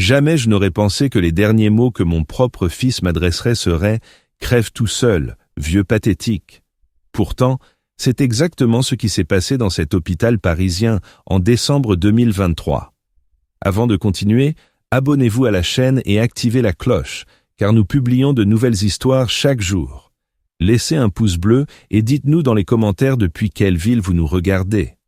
Jamais je n'aurais pensé que les derniers mots que mon propre fils m'adresserait seraient « Crève tout seul, vieux pathétique ». Pourtant, c'est exactement ce qui s'est passé dans cet hôpital parisien en décembre 2023. Avant de continuer, abonnez-vous à la chaîne et activez la cloche, car nous publions de nouvelles histoires chaque jour. Laissez un pouce bleu et dites-nous dans les commentaires depuis quelle ville vous nous regardez.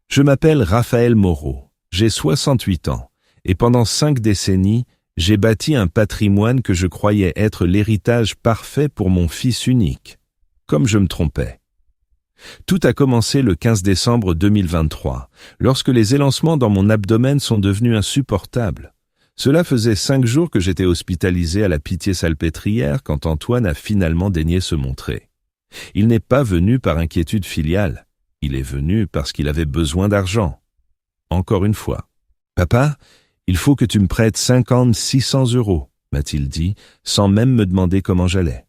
Je m'appelle Raphaël Moreau, j'ai 68 ans, et pendant 5 décennies, j'ai bâti un patrimoine que je croyais être l'héritage parfait pour mon fils unique. Comme je me trompais. Tout a commencé le 15 décembre 2023, lorsque les élancements dans mon abdomen sont devenus insupportables. Cela faisait 5 jours que j'étais hospitalisé à la Pitié-Salpêtrière quand Antoine a finalement daigné se montrer. Il n'est pas venu par inquiétude filiale, il est venu parce qu'il avait besoin d'argent. Encore une fois. « Papa, il faut que tu me prêtes 600 €, m'a-t-il dit, sans même me demander comment j'allais.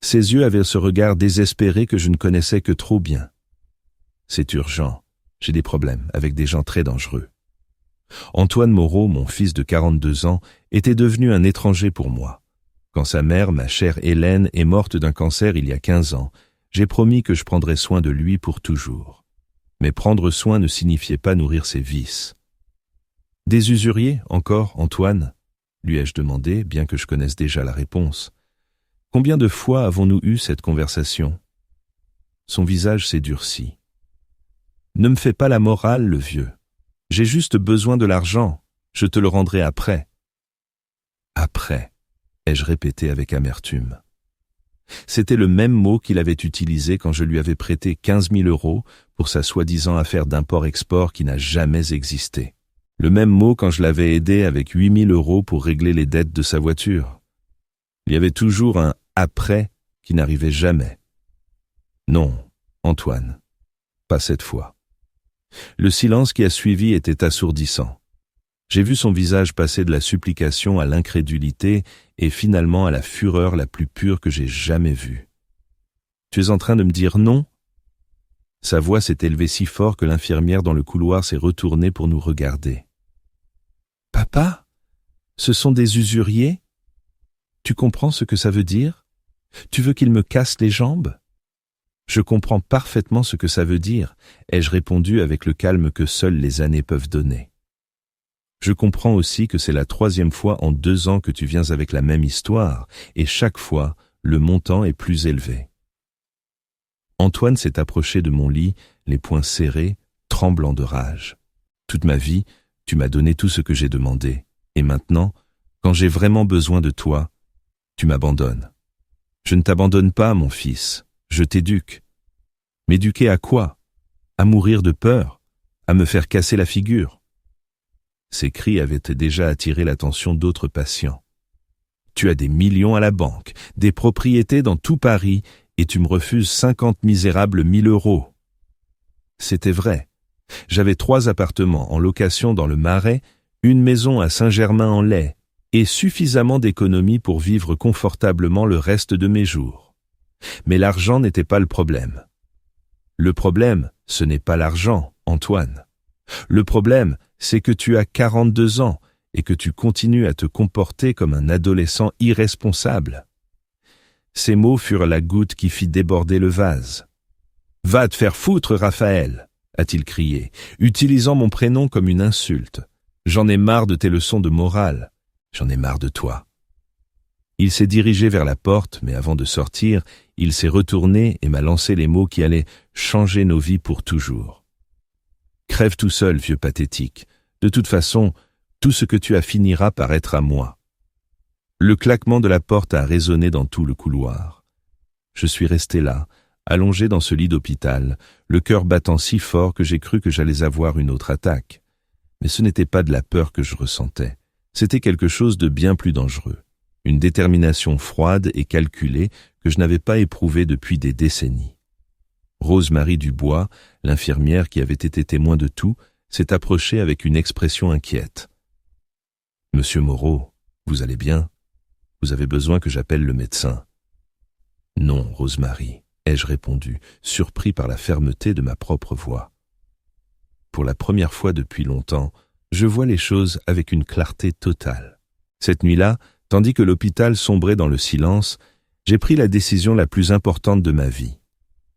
Ses yeux avaient ce regard désespéré que je ne connaissais que trop bien. C'est urgent, j'ai des problèmes avec des gens très dangereux. Antoine Moreau, mon fils de 42 ans, était devenu un étranger pour moi. Quand sa mère, ma chère Hélène, est morte d'un cancer il y a 15 ans, j'ai promis que je prendrais soin de lui pour toujours. Mais prendre soin ne signifiait pas nourrir ses vices. « Des usuriers, encore, Antoine ?» lui ai-je demandé, bien que je connaisse déjà la réponse. « Combien de fois avons-nous eu cette conversation ?» Son visage s'est durci. « Ne me fais pas la morale, le vieux. J'ai juste besoin de l'argent. Je te le rendrai après. »« Après » ai-je répété avec amertume. C'était le même mot qu'il avait utilisé quand je lui avais prêté 15 000 € pour sa soi-disant affaire d'import-export qui n'a jamais existé. Le même mot quand je l'avais aidé avec 8 000 € pour régler les dettes de sa voiture. Il y avait toujours un « après » qui n'arrivait jamais. Non, Antoine, pas cette fois. Le silence qui a suivi était assourdissant. J'ai vu son visage passer de la supplication à l'incrédulité et finalement à la fureur la plus pure que j'ai jamais vue. « Tu es en train de me dire non ?» Sa voix s'est élevée si fort que l'infirmière dans le couloir s'est retournée pour nous regarder. « Papa, ce sont des usuriers ? Tu comprends ce que ça veut dire ? Tu veux qu'ils me cassent les jambes ? » « Je comprends parfaitement ce que ça veut dire, » ai-je répondu avec le calme que seules les années peuvent donner. « Je comprends aussi que c'est la 3e fois en 2 ans que tu viens avec la même histoire, et chaque fois, le montant est plus élevé. » Antoine s'est approché de mon lit, les poings serrés, tremblant de rage. « Toute ma vie, tu m'as donné tout ce que j'ai demandé, et maintenant, quand j'ai vraiment besoin de toi, tu m'abandonnes. Je ne t'abandonne pas, mon fils. Je t'éduque. M'éduquer à quoi? À mourir de peur? À me faire casser la figure? » Ces cris avaient déjà attiré l'attention d'autres patients. « Tu as des millions à la banque, des propriétés dans tout Paris, et tu me refuses 50 misérables 1 000 €. » C'était vrai. J'avais 3 appartements en location dans le Marais, une maison à Saint-Germain-en-Laye, et suffisamment d'économies pour vivre confortablement le reste de mes jours. Mais l'argent n'était pas le problème. Le problème, ce n'est pas l'argent, Antoine. Le problème, c'est que tu as 42 ans et que tu continues à te comporter comme un adolescent irresponsable. Ces mots furent la goutte qui fit déborder le vase. « Va te faire foutre, Raphaël !» a-t-il crié, utilisant mon prénom comme une insulte. « J'en ai marre de tes leçons de morale. J'en ai marre de toi. » Il s'est dirigé vers la porte, mais avant de sortir, il s'est retourné et m'a lancé les mots qui allaient changer nos vies pour toujours. « Crève tout seul, vieux pathétique. De toute façon, tout ce que tu as finira par être à moi. » Le claquement de la porte a résonné dans tout le couloir. Je suis resté là, allongé dans ce lit d'hôpital, le cœur battant si fort que j'ai cru que j'allais avoir une autre attaque. Mais ce n'était pas de la peur que je ressentais, c'était quelque chose de bien plus dangereux. Une détermination froide et calculée que je n'avais pas éprouvée depuis des décennies. Rose-Marie Dubois, l'infirmière qui avait été témoin de tout, s'est approchée avec une expression inquiète. « Monsieur Moreau, vous allez bien? Vous avez besoin que j'appelle le médecin. »« Non, Rose-Marie, » ai-je répondu, surpris par la fermeté de ma propre voix. Pour la première fois depuis longtemps, je vois les choses avec une clarté totale. Cette nuit-là, tandis que l'hôpital sombrait dans le silence, j'ai pris la décision la plus importante de ma vie.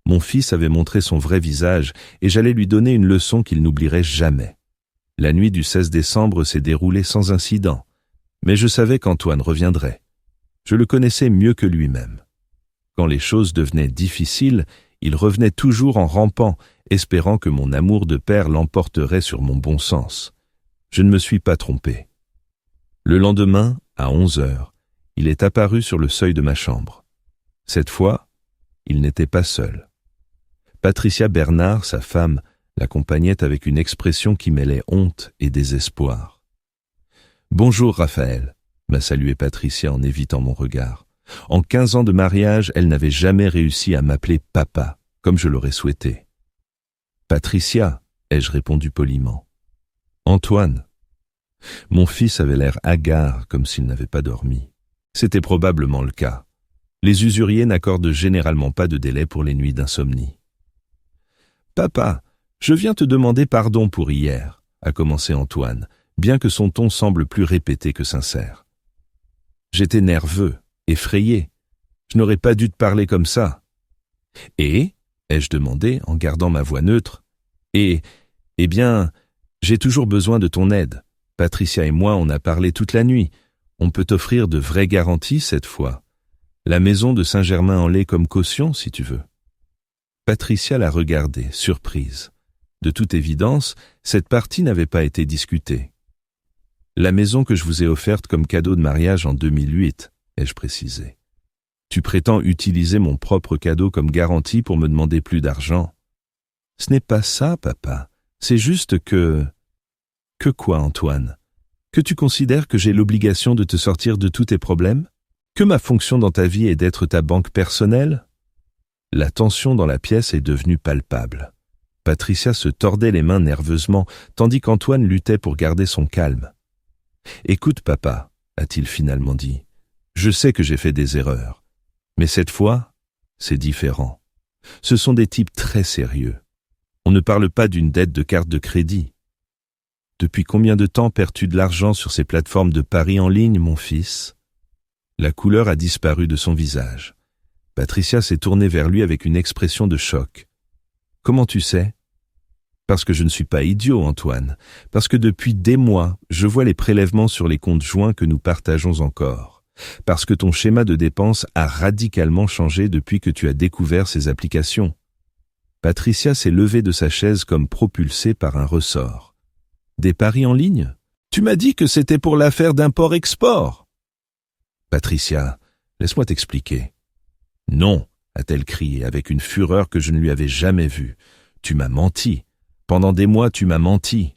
Mon fils avait montré son vrai visage et j'allais lui donner une leçon qu'il n'oublierait jamais. La nuit du 16 décembre s'est déroulée sans incident, mais je savais qu'Antoine reviendrait. Je le connaissais mieux que lui-même. Quand les choses devenaient difficiles, il revenait toujours en rampant, espérant que mon amour de père l'emporterait sur mon bon sens. Je ne me suis pas trompé. Le lendemain, à 11 heures, il est apparu sur le seuil de ma chambre. Cette fois, il n'était pas seul. Patricia Bernard, sa femme, l'accompagnait avec une expression qui mêlait honte et désespoir. « Bonjour, Raphaël », m'a salué Patricia en évitant mon regard. En 15 ans de mariage, elle n'avait jamais réussi à m'appeler papa, comme je l'aurais souhaité. « Patricia », ai-je répondu poliment. « Antoine ». Mon fils avait l'air hagard, comme s'il n'avait pas dormi. C'était probablement le cas. Les usuriers n'accordent généralement pas de délai pour les nuits d'insomnie. « Papa, je viens te demander pardon pour hier », a commencé Antoine, bien que son ton semble plus répété que sincère. J'étais nerveux, effrayé. Je n'aurais pas dû te parler comme ça. « Et » ai-je demandé en gardant ma voix neutre. « Eh bien, j'ai toujours besoin de ton aide. Patricia et moi, on a parlé toute la nuit. On peut t'offrir de vraies garanties cette fois. La maison de Saint-Germain-en-Laye comme caution, si tu veux. » Patricia l'a regardé, surprise. De toute évidence, cette partie n'avait pas été discutée. « La maison que je vous ai offerte comme cadeau de mariage en 2008, ai-je précisé. Tu prétends utiliser mon propre cadeau comme garantie pour me demander plus d'argent. Ce n'est pas ça, papa. C'est juste que... » « Que quoi, Antoine? Que tu considères que j'ai l'obligation de te sortir de tous tes problèmes? Que ma fonction dans ta vie est d'être ta banque personnelle? » La tension dans la pièce est devenue palpable. Patricia se tordait les mains nerveusement, tandis qu'Antoine luttait pour garder son calme. « Écoute, papa, » a-t-il finalement dit, « je sais que j'ai fait des erreurs. Mais cette fois, c'est différent. Ce sont des types très sérieux. On ne parle pas d'une dette de carte de crédit. Depuis combien de temps perds-tu de l'argent sur ces plateformes de paris en ligne, mon fils ?» La couleur a disparu de son visage. Patricia s'est tournée vers lui avec une expression de choc. « Comment tu sais ?»« Parce que je ne suis pas idiot, Antoine. Parce que depuis des mois, je vois les prélèvements sur les comptes joints que nous partageons encore. Parce que ton schéma de dépenses a radicalement changé depuis que tu as découvert ces applications. » Patricia s'est levée de sa chaise comme propulsée par un ressort. « Des paris en ligne? Tu m'as dit que c'était pour l'affaire d'import-export. » « Patricia, laisse-moi t'expliquer. »« Non, » a-t-elle crié avec une fureur que je ne lui avais jamais vue. « Tu m'as menti. Pendant des mois, tu m'as menti. »«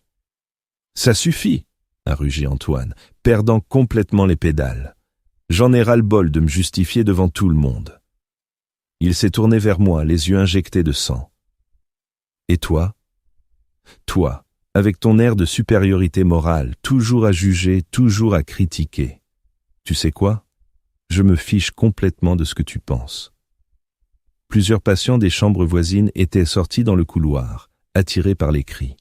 Ça suffit, » a rugi Antoine, perdant complètement les pédales. « J'en ai ras-le-bol de me justifier devant tout le monde. » Il s'est tourné vers moi, les yeux injectés de sang. « Et toi? Toi, avec ton air de supériorité morale, toujours à juger, toujours à critiquer. Tu sais quoi? Je me fiche complètement de ce que tu penses. » Plusieurs patients des chambres voisines étaient sortis dans le couloir, attirés par les cris.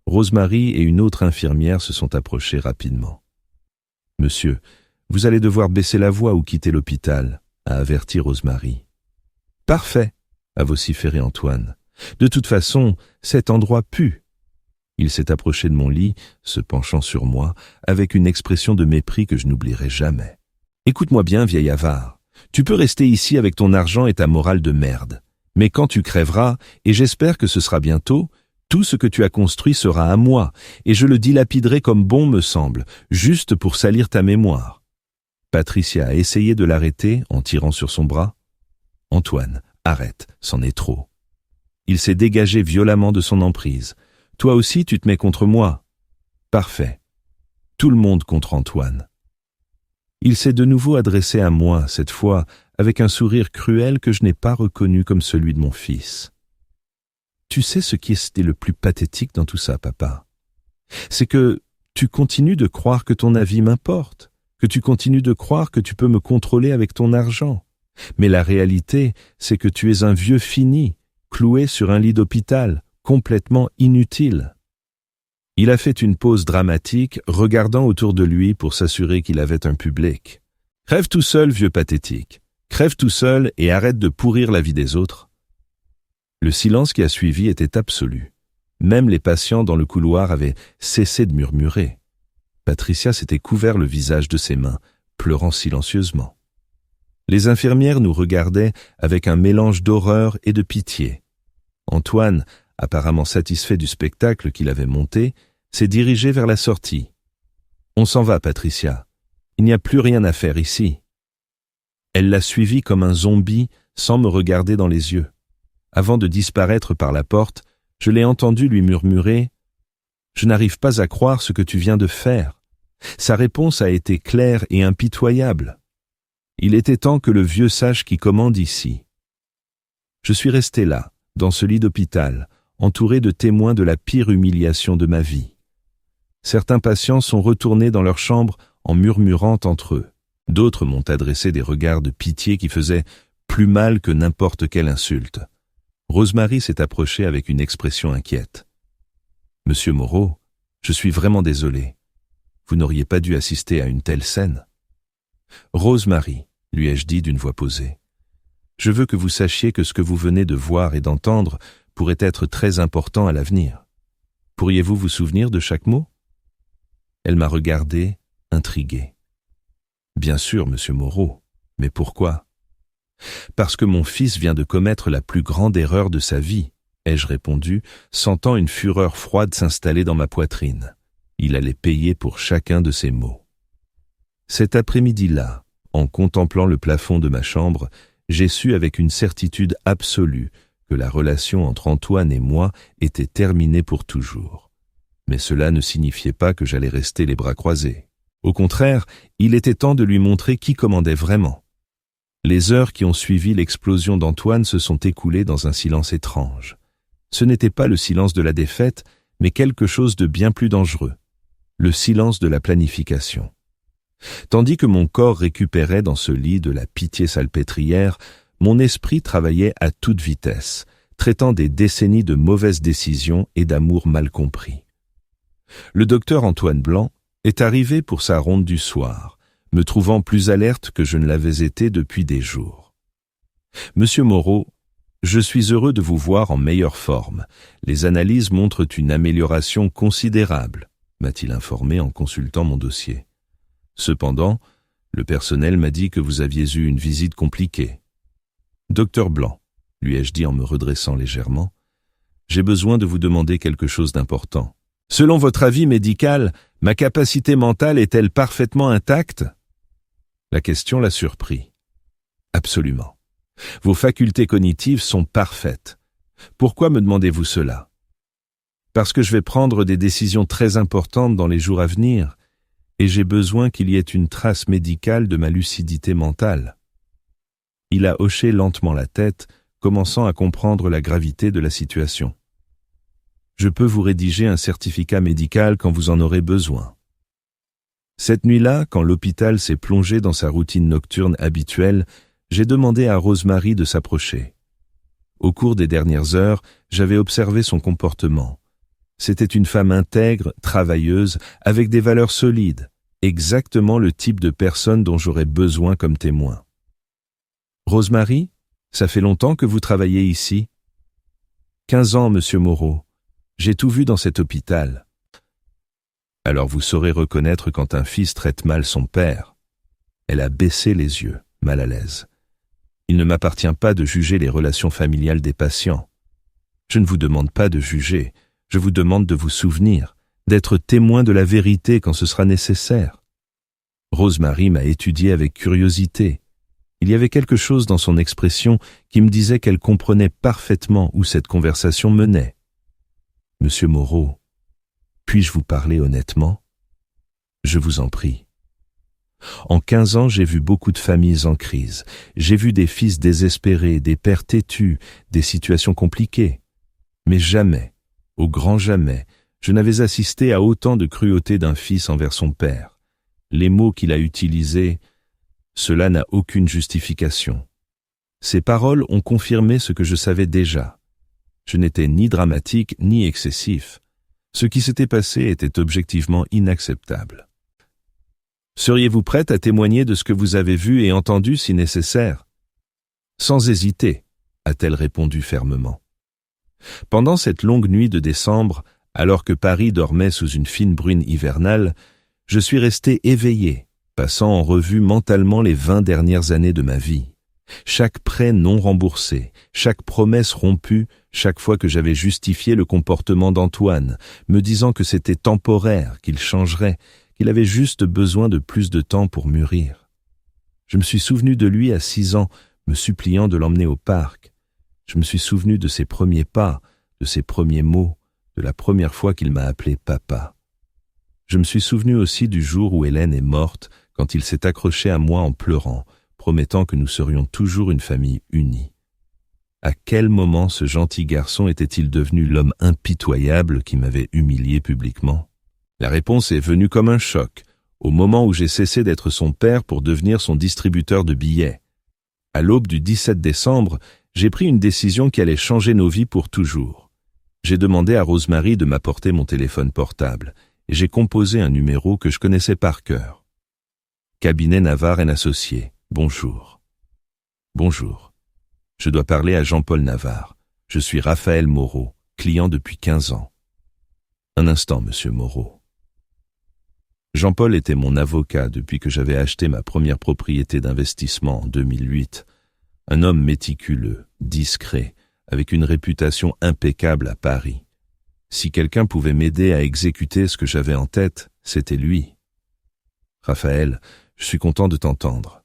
Rosemary et une autre infirmière se sont approchées rapidement. « Monsieur, vous allez devoir baisser la voix ou quitter l'hôpital, » a averti Rosemary. « Parfait, » a vociféré Antoine. « De toute façon, cet endroit pue. » Il s'est approché de mon lit, se penchant sur moi, avec une expression de mépris que je n'oublierai jamais. « Écoute-moi bien, vieil avare. Tu peux rester ici avec ton argent et ta morale de merde. Mais quand tu crèveras, et j'espère que ce sera bientôt, tout ce que tu as construit sera à moi, et je le dilapiderai comme bon me semble, juste pour salir ta mémoire. » Patricia a essayé de l'arrêter en tirant sur son bras. « Antoine, arrête, c'en est trop. » Il s'est dégagé violemment de son emprise. « Toi aussi, tu te mets contre moi. » Parfait. Tout le monde contre Antoine. Il s'est de nouveau adressé à moi, cette fois, avec un sourire cruel que je n'ai pas reconnu comme celui de mon fils. « Tu sais ce qui était le plus pathétique dans tout ça, papa? C'est que tu continues de croire que ton avis m'importe, que tu continues de croire que tu peux me contrôler avec ton argent. Mais la réalité, c'est que tu es un vieux fini, cloué sur un lit d'hôpital, complètement inutile. » Il a fait une pause dramatique, regardant autour de lui pour s'assurer qu'il avait un public. « Crève tout seul, vieux pathétique. Crève tout seul et arrête de pourrir la vie des autres. » Le silence qui a suivi était absolu. Même les patients dans le couloir avaient cessé de murmurer. Patricia s'était couvert le visage de ses mains, pleurant silencieusement. Les infirmières nous regardaient avec un mélange d'horreur et de pitié. Antoine, apparemment satisfait du spectacle qu'il avait monté, s'est dirigé vers la sortie. « On s'en va, Patricia. Il n'y a plus rien à faire ici. » Elle l'a suivi comme un zombie sans me regarder dans les yeux. Avant de disparaître par la porte, je l'ai entendu lui murmurer « Je n'arrive pas à croire ce que tu viens de faire. » Sa réponse a été claire et impitoyable. Il était temps que le vieux sache qui commande ici. Je suis resté là, dans ce lit d'hôpital, entouré de témoins de la pire humiliation de ma vie. Certains patients sont retournés dans leur chambre en murmurant entre eux. D'autres m'ont adressé des regards de pitié qui faisaient plus mal que n'importe quelle insulte. Rosemary s'est approchée avec une expression inquiète. « Monsieur Moreau, je suis vraiment désolé. Vous n'auriez pas dû assister à une telle scène. »« Rosemary, lui ai-je dit d'une voix posée, je veux que vous sachiez que ce que vous venez de voir et d'entendre pourrait être très important à l'avenir. Pourriez-vous vous souvenir de chaque mot ?» Elle m'a regardé, intrigué. « Bien sûr, monsieur Moreau, mais pourquoi ?»« Parce que mon fils vient de commettre la plus grande erreur de sa vie, » ai-je répondu, sentant une fureur froide s'installer dans ma poitrine. Il allait payer pour chacun de ses mots. Cet après-midi-là, en contemplant le plafond de ma chambre, j'ai su avec une certitude absolue que la relation entre Antoine et moi était terminée pour toujours. Mais cela ne signifiait pas que j'allais rester les bras croisés. Au contraire, il était temps de lui montrer qui commandait vraiment. Les heures qui ont suivi l'explosion d'Antoine se sont écoulées dans un silence étrange. Ce n'était pas le silence de la défaite, mais quelque chose de bien plus dangereux. Le silence de la planification. Tandis que mon corps récupérait dans ce lit de la pitié salpêtrière, mon esprit travaillait à toute vitesse, traitant des décennies de mauvaises décisions et d'amour mal compris. Le docteur Antoine Blanc est arrivé pour sa ronde du soir, me trouvant plus alerte que je ne l'avais été depuis des jours. « Monsieur Moreau, je suis heureux de vous voir en meilleure forme. Les analyses montrent une amélioration considérable, » m'a-t-il informé en consultant mon dossier. Cependant, le personnel m'a dit que vous aviez eu une visite compliquée. « Docteur Blanc, lui ai-je dit en me redressant légèrement, j'ai besoin de vous demander quelque chose d'important. Selon votre avis médical, ma capacité mentale est-elle parfaitement intacte ?» La question l'a surpris. « Absolument. Vos facultés cognitives sont parfaites. Pourquoi me demandez-vous cela ? Parce que je vais prendre des décisions très importantes dans les jours à venir, et j'ai besoin qu'il y ait une trace médicale de ma lucidité mentale. » Il a hoché lentement la tête, commençant à comprendre la gravité de la situation. « Je peux vous rédiger un certificat médical quand vous en aurez besoin. » Cette nuit-là, quand l'hôpital s'est plongé dans sa routine nocturne habituelle, j'ai demandé à Rosemary de s'approcher. Au cours des dernières heures, j'avais observé son comportement. C'était une femme intègre, travailleuse, avec des valeurs solides, exactement le type de personne dont j'aurais besoin comme témoin. « Rosemary, ça fait longtemps que vous travaillez ici ?»« 15 ans, monsieur Moreau. J'ai tout vu dans cet hôpital. » « Alors vous saurez reconnaître quand un fils traite mal son père. » Elle a baissé les yeux, mal à l'aise. « Il ne m'appartient pas de juger les relations familiales des patients. Je ne vous demande pas de juger. Je vous demande de vous souvenir, d'être témoin de la vérité quand ce sera nécessaire. » Rosemary m'a étudié avec curiosité. Il y avait quelque chose dans son expression qui me disait qu'elle comprenait parfaitement où cette conversation menait. « Monsieur Moreau, puis-je vous parler honnêtement ? Je vous en prie. En 15 ans, j'ai vu beaucoup de familles en crise. J'ai vu des fils désespérés, des pères têtus, des situations compliquées. Mais jamais, au grand jamais, je n'avais assisté à autant de cruauté d'un fils envers son père. Les mots qu'il a utilisés, cela n'a aucune justification. Ces paroles ont confirmé ce que je savais déjà. Je n'étais ni dramatique ni excessif. Ce qui s'était passé était objectivement inacceptable. Seriez-vous prête à témoigner de ce que vous avez vu et entendu si nécessaire ? Sans hésiter, a-t-elle répondu fermement. Pendant cette longue nuit de décembre, alors que Paris dormait sous une fine bruine hivernale, je suis resté éveillé, passant en revue mentalement les 20 dernières années de ma vie. Chaque prêt non remboursé, chaque promesse rompue, chaque fois que j'avais justifié le comportement d'Antoine, me disant que c'était temporaire, qu'il changerait, qu'il avait juste besoin de plus de temps pour mûrir. Je me suis souvenu de lui à 6 ans, me suppliant de l'emmener au parc. Je me suis souvenu de ses premiers pas, de ses premiers mots, de la première fois qu'il m'a appelé papa. Je me suis souvenu aussi du jour où Hélène est morte, quand il s'est accroché à moi en pleurant, promettant que nous serions toujours une famille unie. À quel moment ce gentil garçon était-il devenu l'homme impitoyable qui m'avait humilié publiquement ? La réponse est venue comme un choc, au moment où j'ai cessé d'être son père pour devenir son distributeur de billets. À l'aube du 17 décembre, j'ai pris une décision qui allait changer nos vies pour toujours. J'ai demandé à Rosemary de m'apporter mon téléphone portable, et j'ai composé un numéro que je connaissais par cœur. Cabinet Navarre & Associés. Bonjour. Bonjour. Je dois parler à Jean-Paul Navarre. Je suis Raphaël Moreau, client depuis 15 ans. Un instant, monsieur Moreau. Jean-Paul était mon avocat depuis que j'avais acheté ma première propriété d'investissement en 2008. Un homme méticuleux, discret, avec une réputation impeccable à Paris. Si quelqu'un pouvait m'aider à exécuter ce que j'avais en tête, c'était lui. Raphaël, je suis content de t'entendre.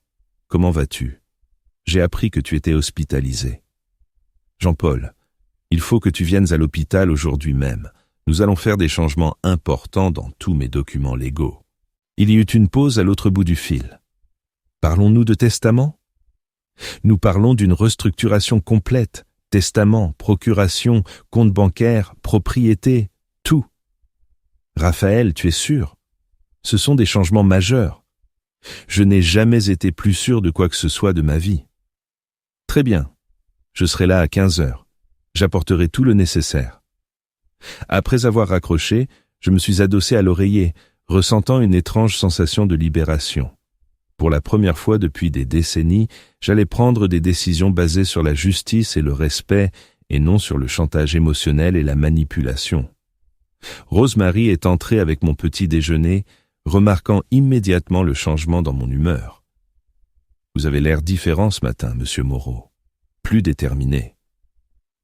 Comment vas-tu ? J'ai appris que tu étais hospitalisé. Jean-Paul, il faut que tu viennes à l'hôpital aujourd'hui même. Nous allons faire des changements importants dans tous mes documents légaux. Il y eut une pause à l'autre bout du fil. Parlons-nous de testament ? Nous parlons d'une restructuration complète. Testament, procuration, compte bancaire, propriété, tout. Raphaël, tu es sûr ? Ce sont des changements majeurs. Je n'ai jamais été plus sûr de quoi que ce soit de ma vie. Très bien. Je serai là à 15 heures. J'apporterai tout le nécessaire. Après avoir raccroché, je me suis adossé à l'oreiller, ressentant une étrange sensation de libération. Pour la première fois depuis des décennies, j'allais prendre des décisions basées sur la justice et le respect, et non sur le chantage émotionnel et la manipulation. Rosemary est entrée avec mon petit déjeuner, remarquant immédiatement le changement dans mon humeur. « Vous avez l'air différent ce matin, monsieur Moreau. Plus déterminé. »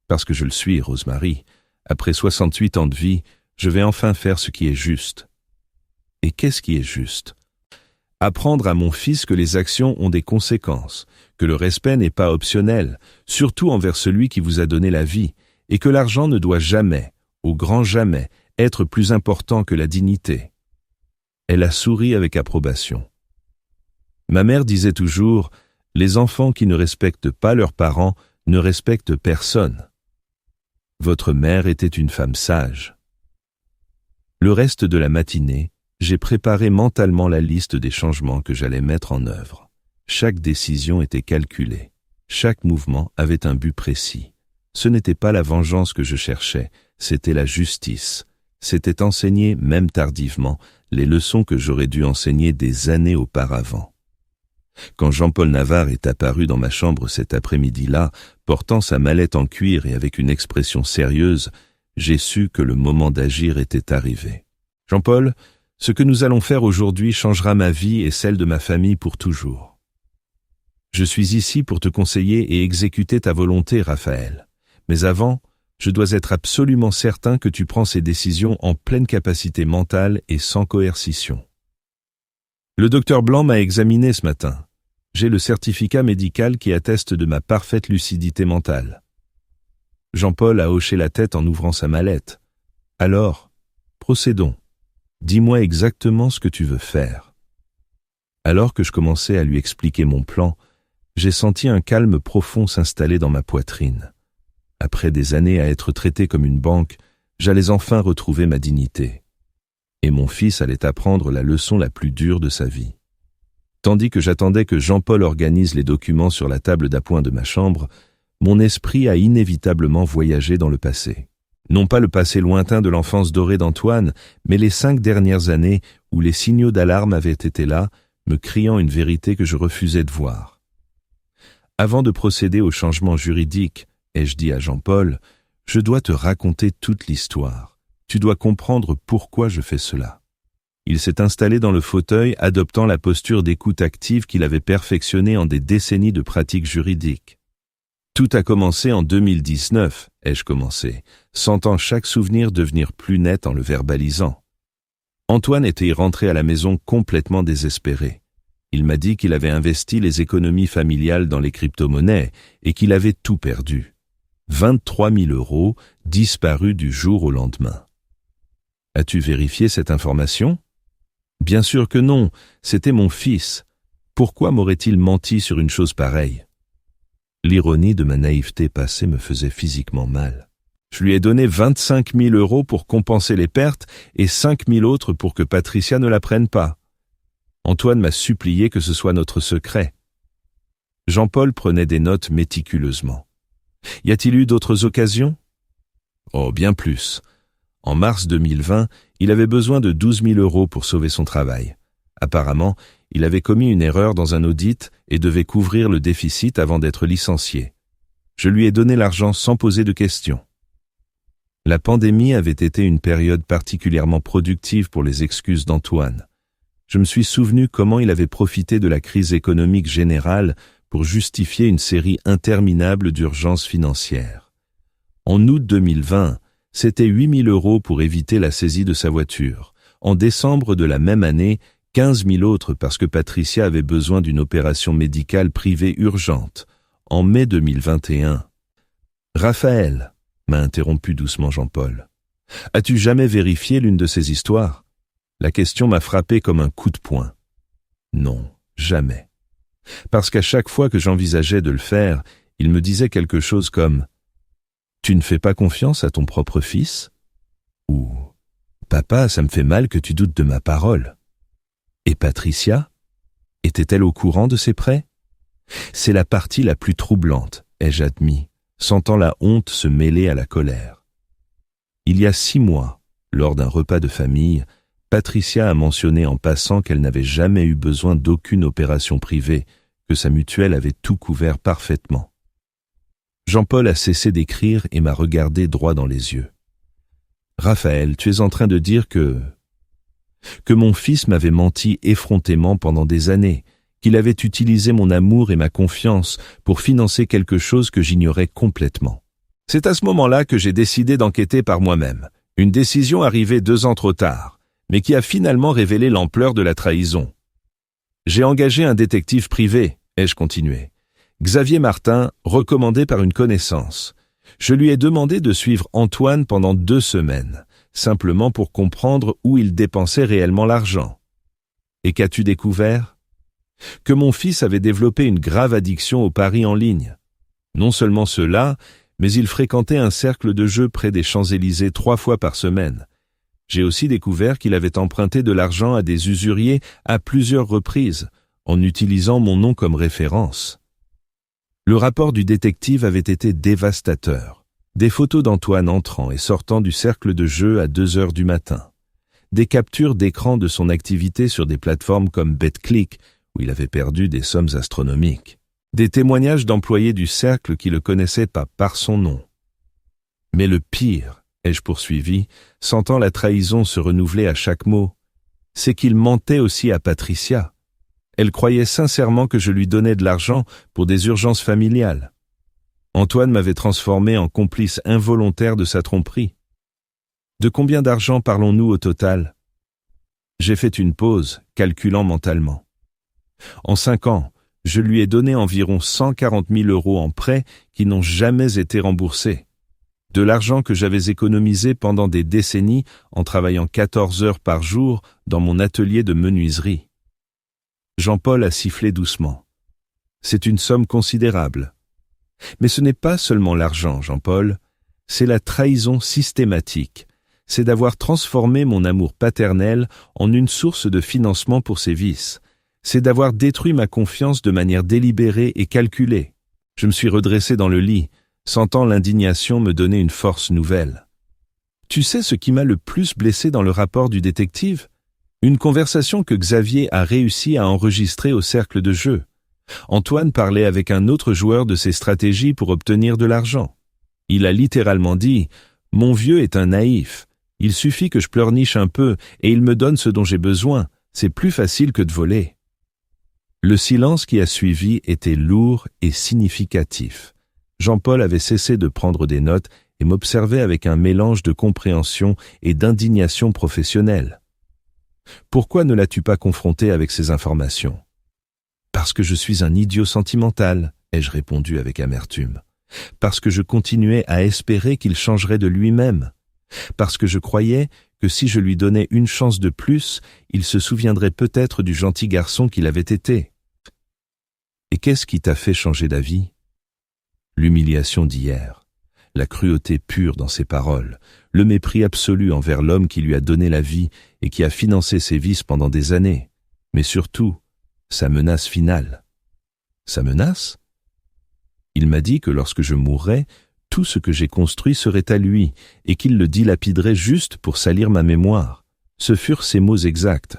Parce que je le suis, Rosemary. Après 68 ans de vie, je vais enfin faire ce qui est juste. Et qu'est-ce qui est juste ? Apprendre à mon fils que les actions ont des conséquences, que le respect n'est pas optionnel, surtout envers celui qui vous a donné la vie, et que l'argent ne doit jamais, au grand jamais, être plus important que la dignité. Elle a souri avec approbation. Ma mère disait toujours, « Les enfants qui ne respectent pas leurs parents ne respectent personne. » Votre mère était une femme sage. Le reste de la matinée, j'ai préparé mentalement la liste des changements que j'allais mettre en œuvre. Chaque décision était calculée. Chaque mouvement avait un but précis. Ce n'était pas la vengeance que je cherchais, c'était la justice. C'était enseigner, même tardivement, les leçons que j'aurais dû enseigner des années auparavant. Quand Jean-Paul Navarre est apparu dans ma chambre cet après-midi-là, portant sa mallette en cuir et avec une expression sérieuse, j'ai su que le moment d'agir était arrivé. « Jean-Paul, ce que nous allons faire aujourd'hui changera ma vie et celle de ma famille pour toujours. Je suis ici pour te conseiller et exécuter ta volonté, Raphaël. Mais avant, je dois être absolument certain que tu prends ces décisions en pleine capacité mentale et sans coercition. Le docteur Blanc m'a examiné ce matin. J'ai le certificat médical qui atteste de ma parfaite lucidité mentale. » Jean-Paul a hoché la tête en ouvrant sa mallette. « Alors, procédons. Dis-moi exactement ce que tu veux faire. » Alors que je commençais à lui expliquer mon plan, j'ai senti un calme profond s'installer dans ma poitrine. Après des années à être traité comme une banque, j'allais enfin retrouver ma dignité. Et mon fils allait apprendre la leçon la plus dure de sa vie. Tandis que j'attendais que Jean-Paul organise les documents sur la table d'appoint de ma chambre, mon esprit a inévitablement voyagé dans le passé. Non pas le passé lointain de l'enfance dorée d'Antoine, mais les 5 dernières années où les signaux d'alarme avaient été là, me criant une vérité que je refusais de voir. Avant de procéder au changement juridique, ai-je dit à Jean-Paul, je dois te raconter toute l'histoire. Tu dois comprendre pourquoi je fais cela. Il s'est installé dans le fauteuil, adoptant la posture d'écoute active qu'il avait perfectionnée en des décennies de pratiques juridiques. Tout a commencé en 2019, ai-je commencé, sentant chaque souvenir devenir plus net en le verbalisant. Antoine était rentré à la maison complètement désespéré. Il m'a dit qu'il avait investi les économies familiales dans les crypto-monnaies et qu'il avait tout perdu. 23 000 € disparus du jour au lendemain. As-tu vérifié cette information ? Bien sûr que non, c'était mon fils. Pourquoi m'aurait-il menti sur une chose pareille ? L'ironie de ma naïveté passée me faisait physiquement mal. Je lui ai donné 25 000 € pour compenser les pertes et 5 000 autres pour que Patricia ne la prenne pas. Antoine m'a supplié que ce soit notre secret. Jean-Paul prenait des notes méticuleusement. Y a-t-il eu d'autres occasions ? Oh, bien plus. En mars 2020, il avait besoin de 12 000 € pour sauver son travail. Apparemment, il avait commis une erreur dans un audit et devait couvrir le déficit avant d'être licencié. Je lui ai donné l'argent sans poser de questions. La pandémie avait été une période particulièrement productive pour les excuses d'Antoine. Je me suis souvenu comment il avait profité de la crise économique générale pour justifier une série interminable d'urgences financières. En août 2020, c'était 8 000 € pour éviter la saisie de sa voiture. En décembre de la même année, 15 000 autres parce que Patricia avait besoin d'une opération médicale privée urgente. En mai 2021. Raphaël, m'a interrompu doucement Jean-Paul. As-tu jamais vérifié l'une de ces histoires ? La question m'a frappé comme un coup de poing. Non, jamais. Parce qu'à chaque fois que j'envisageais de le faire, il me disait quelque chose comme « Tu ne fais pas confiance à ton propre fils ?» ou « Papa, ça me fait mal que tu doutes de ma parole. » Et Patricia ? Était-elle au courant de ses prêts ? C'est la partie la plus troublante, ai-je admis, sentant la honte se mêler à la colère. Il y a 6 mois, lors d'un repas de famille, Patricia a mentionné en passant qu'elle n'avait jamais eu besoin d'aucune opération privée, que sa mutuelle avait tout couvert parfaitement. Jean-Paul a cessé d'écrire et m'a regardé droit dans les yeux. « Raphaël, tu es en train de dire que mon fils m'avait menti effrontément pendant des années, qu'il avait utilisé mon amour et ma confiance pour financer quelque chose que j'ignorais complètement. C'est à ce moment-là que j'ai décidé d'enquêter par moi-même, une décision arrivée 2 ans trop tard, mais qui a finalement révélé l'ampleur de la trahison. J'ai engagé un détective privé, ai-je continué. Xavier Martin, recommandé par une connaissance. Je lui ai demandé de suivre Antoine pendant 2 semaines, simplement pour comprendre où il dépensait réellement l'argent. Et qu'as-tu découvert ? Que mon fils avait développé une grave addiction aux paris en ligne. Non seulement cela, mais il fréquentait un cercle de jeu près des Champs-Élysées 3 fois par semaine. J'ai aussi découvert qu'il avait emprunté de l'argent à des usuriers à plusieurs reprises, en utilisant mon nom comme référence. Le rapport du détective avait été dévastateur. Des photos d'Antoine entrant et sortant du cercle de jeu à 2 heures du matin. Des captures d'écran de son activité sur des plateformes comme BetClick, où il avait perdu des sommes astronomiques. Des témoignages d'employés du cercle qui le connaissaient pas par son nom. Mais le pire, ai-je poursuivi, sentant la trahison se renouveler à chaque mot, c'est qu'il mentait aussi à Patricia. Elle croyait sincèrement que je lui donnais de l'argent pour des urgences familiales. Antoine m'avait transformé en complice involontaire de sa tromperie. De combien d'argent parlons-nous au total ? J'ai fait une pause, calculant mentalement. En 5 ans, je lui ai donné environ 140 000 € en prêts qui n'ont jamais été remboursés. De l'argent que j'avais économisé pendant des décennies en travaillant 14 heures par jour dans mon atelier de menuiserie. Jean-Paul a sifflé doucement. C'est une somme considérable. Mais ce n'est pas seulement l'argent, Jean-Paul, c'est la trahison systématique. C'est d'avoir transformé mon amour paternel en une source de financement pour ses vices. C'est d'avoir détruit ma confiance de manière délibérée et calculée. Je me suis redressé dans le lit, sentant l'indignation me donner une force nouvelle. Tu sais ce qui m'a le plus blessé dans le rapport du détective? Une conversation que Xavier a réussi à enregistrer au cercle de jeu. Antoine parlait avec un autre joueur de ses stratégies pour obtenir de l'argent. Il a littéralement dit « Mon vieux est un naïf. Il suffit que je pleurniche un peu et il me donne ce dont j'ai besoin. C'est plus facile que de voler. » Le silence qui a suivi était lourd et significatif. Jean-Paul avait cessé de prendre des notes et m'observait avec un mélange de compréhension et d'indignation professionnelle. « Pourquoi ne l'as-tu pas confronté avec ces informations ?»« Parce que je suis un idiot sentimental, » ai-je répondu avec amertume. « Parce que je continuais à espérer qu'il changerait de lui-même. Parce que je croyais que si je lui donnais une chance de plus, il se souviendrait peut-être du gentil garçon qu'il avait été. » « Et qu'est-ce qui t'a fait changer d'avis ?» L'humiliation d'hier, la cruauté pure dans ses paroles, le mépris absolu envers l'homme qui lui a donné la vie et qui a financé ses vices pendant des années, mais surtout, sa menace finale. Sa menace ? Il m'a dit que lorsque je mourrais, tout ce que j'ai construit serait à lui et qu'il le dilapiderait juste pour salir ma mémoire. Ce furent ses mots exacts.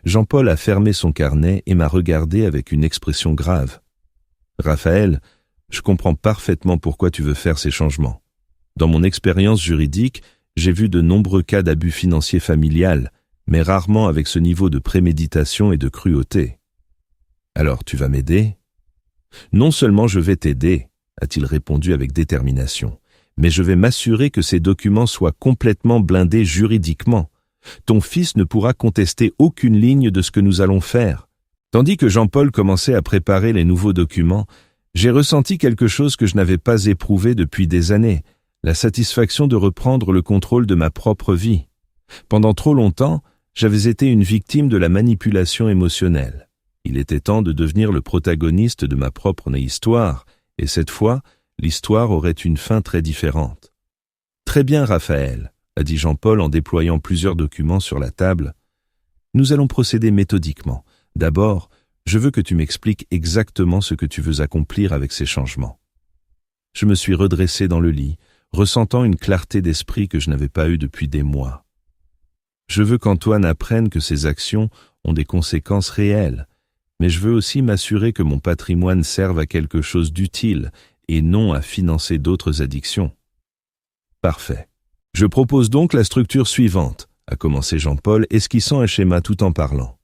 Jean-Paul a fermé son carnet et m'a regardé avec une expression grave. « Raphaël, je comprends parfaitement pourquoi tu veux faire ces changements. Dans mon expérience juridique, j'ai vu de nombreux cas d'abus financiers familial, mais rarement avec ce niveau de préméditation et de cruauté. Alors tu vas m'aider ? » « Non seulement je vais t'aider, » a-t-il répondu avec détermination, « mais je vais m'assurer que ces documents soient complètement blindés juridiquement. Ton fils ne pourra contester aucune ligne de ce que nous allons faire. » Tandis que Jean-Paul commençait à préparer les nouveaux documents, j'ai ressenti quelque chose que je n'avais pas éprouvé depuis des années, la satisfaction de reprendre le contrôle de ma propre vie. Pendant trop longtemps, j'avais été une victime de la manipulation émotionnelle. Il était temps de devenir le protagoniste de ma propre histoire, et cette fois, l'histoire aurait une fin très différente. « Très bien, Raphaël, » a dit Jean-Paul en déployant plusieurs documents sur la table. « Nous allons procéder méthodiquement. D'abord, je veux que tu m'expliques exactement ce que tu veux accomplir avec ces changements. » Je me suis redressé dans le lit, ressentant une clarté d'esprit que je n'avais pas eue depuis des mois. Je veux qu'Antoine apprenne que ses actions ont des conséquences réelles, mais je veux aussi m'assurer que mon patrimoine serve à quelque chose d'utile et non à financer d'autres addictions. Parfait. Je propose donc la structure suivante, a commencé Jean-Paul, esquissant un schéma tout en parlant.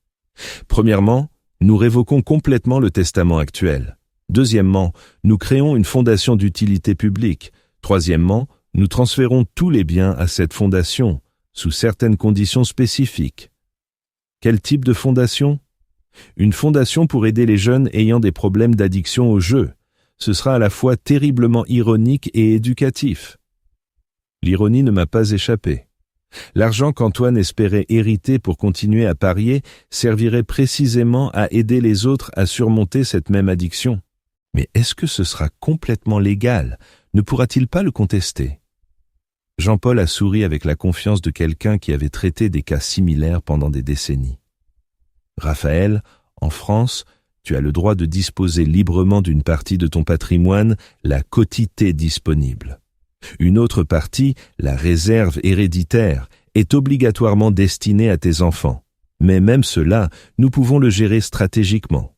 Premièrement, nous révoquons complètement le testament actuel. Deuxièmement, nous créons une fondation d'utilité publique. Troisièmement, nous transférons tous les biens à cette fondation, sous certaines conditions spécifiques. Quel type de fondation ? Une fondation pour aider les jeunes ayant des problèmes d'addiction au jeu. Ce sera à la fois terriblement ironique et éducatif. L'ironie ne m'a pas échappé. L'argent qu'Antoine espérait hériter pour continuer à parier servirait précisément à aider les autres à surmonter cette même addiction. Mais est-ce que ce sera complètement légal ? Ne pourra-t-il pas le contester ? Jean-Paul a souri avec la confiance de quelqu'un qui avait traité des cas similaires pendant des décennies. Raphaël, en France, tu as le droit de disposer librement d'une partie de ton patrimoine, la quotité disponible. Une autre partie, la réserve héréditaire, est obligatoirement destinée à tes enfants. Mais même cela, nous pouvons le gérer stratégiquement.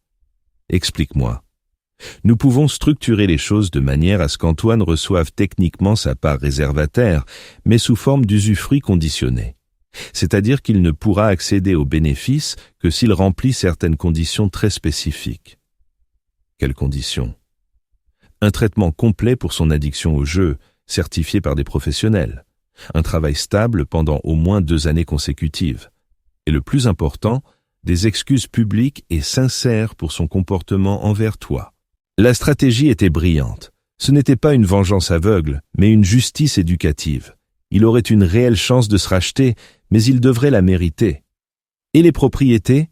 Explique-moi. Nous pouvons structurer les choses de manière à ce qu'Antoine reçoive techniquement sa part réservataire, mais sous forme d'usufruit conditionné. C'est-à-dire qu'il ne pourra accéder aux bénéfices que s'il remplit certaines conditions très spécifiques. Quelles conditions ? Un traitement complet pour son addiction au jeu, certifié par des professionnels. Un travail stable pendant au moins 2 années consécutives. Et le plus important, des excuses publiques et sincères pour son comportement envers toi. La stratégie était brillante. Ce n'était pas une vengeance aveugle, mais une justice éducative. Il aurait une réelle chance de se racheter, mais il devrait la mériter. Et les propriétés ?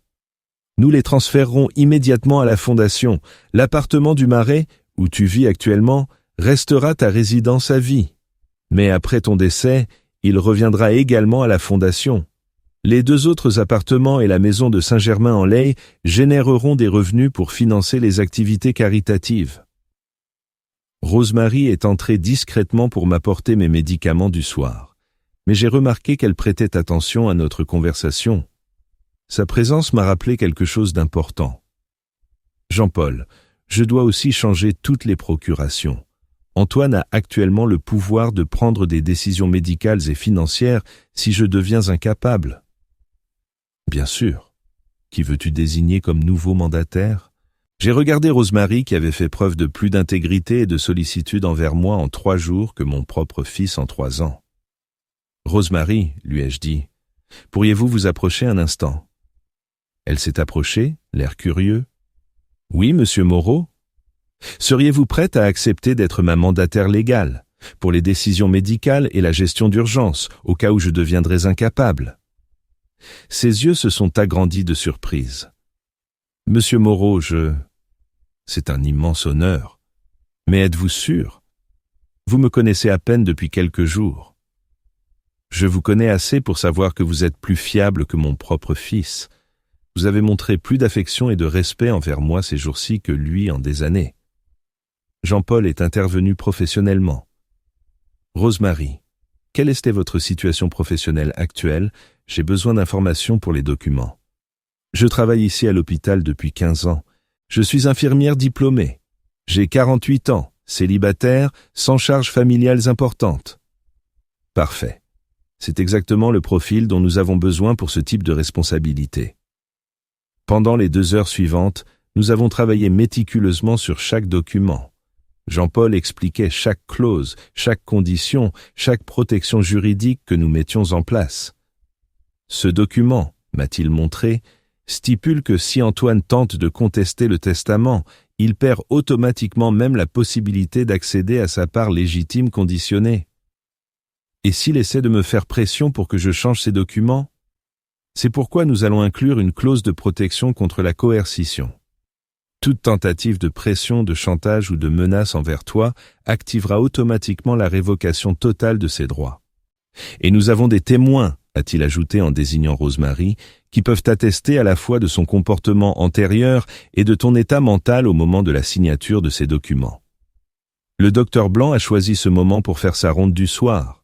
Nous les transférerons immédiatement à la fondation. L'appartement du Marais, où tu vis actuellement, restera ta résidence à vie. Mais après ton décès, il reviendra également à la fondation. Les 2 autres appartements et la maison de Saint-Germain-en-Laye généreront des revenus pour financer les activités caritatives. Rosemary est entrée discrètement pour m'apporter mes médicaments du soir. mais j'ai remarqué qu'elle prêtait attention à notre conversation. Sa présence m'a rappelé quelque chose d'important. Jean-Paul, je dois aussi changer toutes les procurations. Antoine a actuellement le pouvoir de prendre des décisions médicales et financières si je deviens incapable. Bien sûr. Qui veux-tu désigner comme nouveau mandataire? J'ai regardé Rosemary qui avait fait preuve de plus d'intégrité et de sollicitude envers moi en 3 jours que mon propre fils en 3 ans. Rosemary, lui ai-je dit, pourriez-vous vous approcher un instant? Elle s'est approchée, l'air curieux. Oui, monsieur Moreau. Seriez-vous prête à accepter d'être ma mandataire légale, pour les décisions médicales et la gestion d'urgence, au cas où je deviendrais incapable? Ses yeux se sont agrandis de surprise. Monsieur Moreau, c'est un immense honneur. Mais êtes-vous sûr? Vous me connaissez à peine depuis quelques jours. Je vous connais assez pour savoir que vous êtes plus fiable que mon propre fils. Vous avez montré plus d'affection et de respect envers moi ces jours-ci que lui en des années. Jean-Paul est intervenu professionnellement. Rosemary, quelle était votre situation professionnelle actuelle? J'ai besoin d'informations pour les documents. Je travaille ici à l'hôpital depuis 15 ans. Je suis infirmière diplômée. J'ai 48 ans, célibataire, sans charges familiales importantes. Parfait. C'est exactement le profil dont nous avons besoin pour ce type de responsabilité. Pendant les 2 heures suivantes, nous avons travaillé méticuleusement sur chaque document. Jean-Paul expliquait chaque clause, chaque condition, chaque protection juridique que nous mettions en place. Ce document, m'a-t-il montré, stipule que si Antoine tente de contester le testament, il perd automatiquement même la possibilité d'accéder à sa part légitime conditionnée. Et s'il essaie de me faire pression pour que je change ces documents? C'est pourquoi nous allons inclure une clause de protection contre la coercition. Toute tentative de pression, de chantage ou de menace envers toi activera automatiquement la révocation totale de ses droits. Et nous avons des témoins, a-t-il ajouté en désignant Rosemary, qui peuvent attester à la fois de son comportement antérieur et de ton état mental au moment de la signature de ces documents. Le docteur Blanc a choisi ce moment pour faire sa ronde du soir.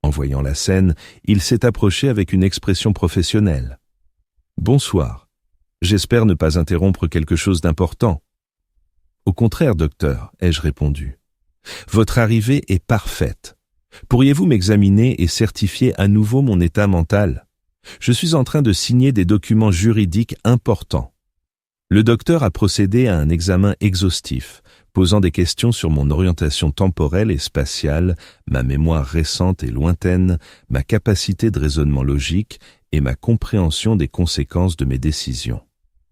En voyant la scène, il s'est approché avec une expression professionnelle. « Bonsoir. J'espère ne pas interrompre quelque chose d'important. »« Au contraire, docteur, ai-je répondu. Votre arrivée est parfaite. Pourriez-vous m'examiner et certifier à nouveau mon état mental? Je suis en train de signer des documents juridiques importants. » Le docteur a procédé à un examen exhaustif, posant des questions sur mon orientation temporelle et spatiale, ma mémoire récente et lointaine, ma capacité de raisonnement logique et ma compréhension des conséquences de mes décisions.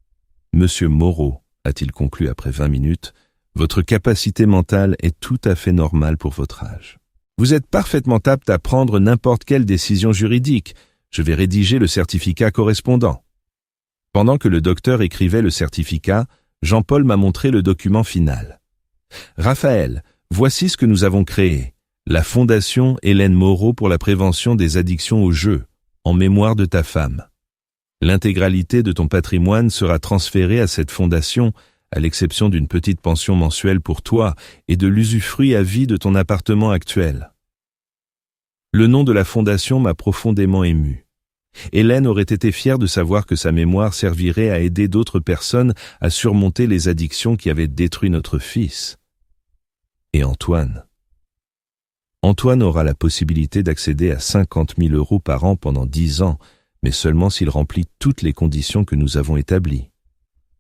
« Monsieur Moreau, a-t-il conclu après 20 minutes, votre capacité mentale est tout à fait normale pour votre âge. Vous êtes parfaitement apte à prendre n'importe quelle décision juridique. Je vais rédiger le certificat correspondant. » Pendant que le docteur écrivait le certificat, Jean-Paul m'a montré le document final. « Raphaël, voici ce que nous avons créé. La Fondation Hélène Moreau pour la prévention des addictions aux jeux, en mémoire de ta femme. L'intégralité de ton patrimoine sera transférée à cette fondation, à l'exception d'une petite pension mensuelle pour toi et de l'usufruit à vie de ton appartement actuel. » Le nom de la fondation m'a profondément ému. Hélène aurait été fière de savoir que sa mémoire servirait à aider d'autres personnes à surmonter les addictions qui avaient détruit notre fils. Et Antoine? Antoine aura la possibilité d'accéder à 50 000 € par an pendant 10 ans, mais seulement s'il remplit toutes les conditions que nous avons établies.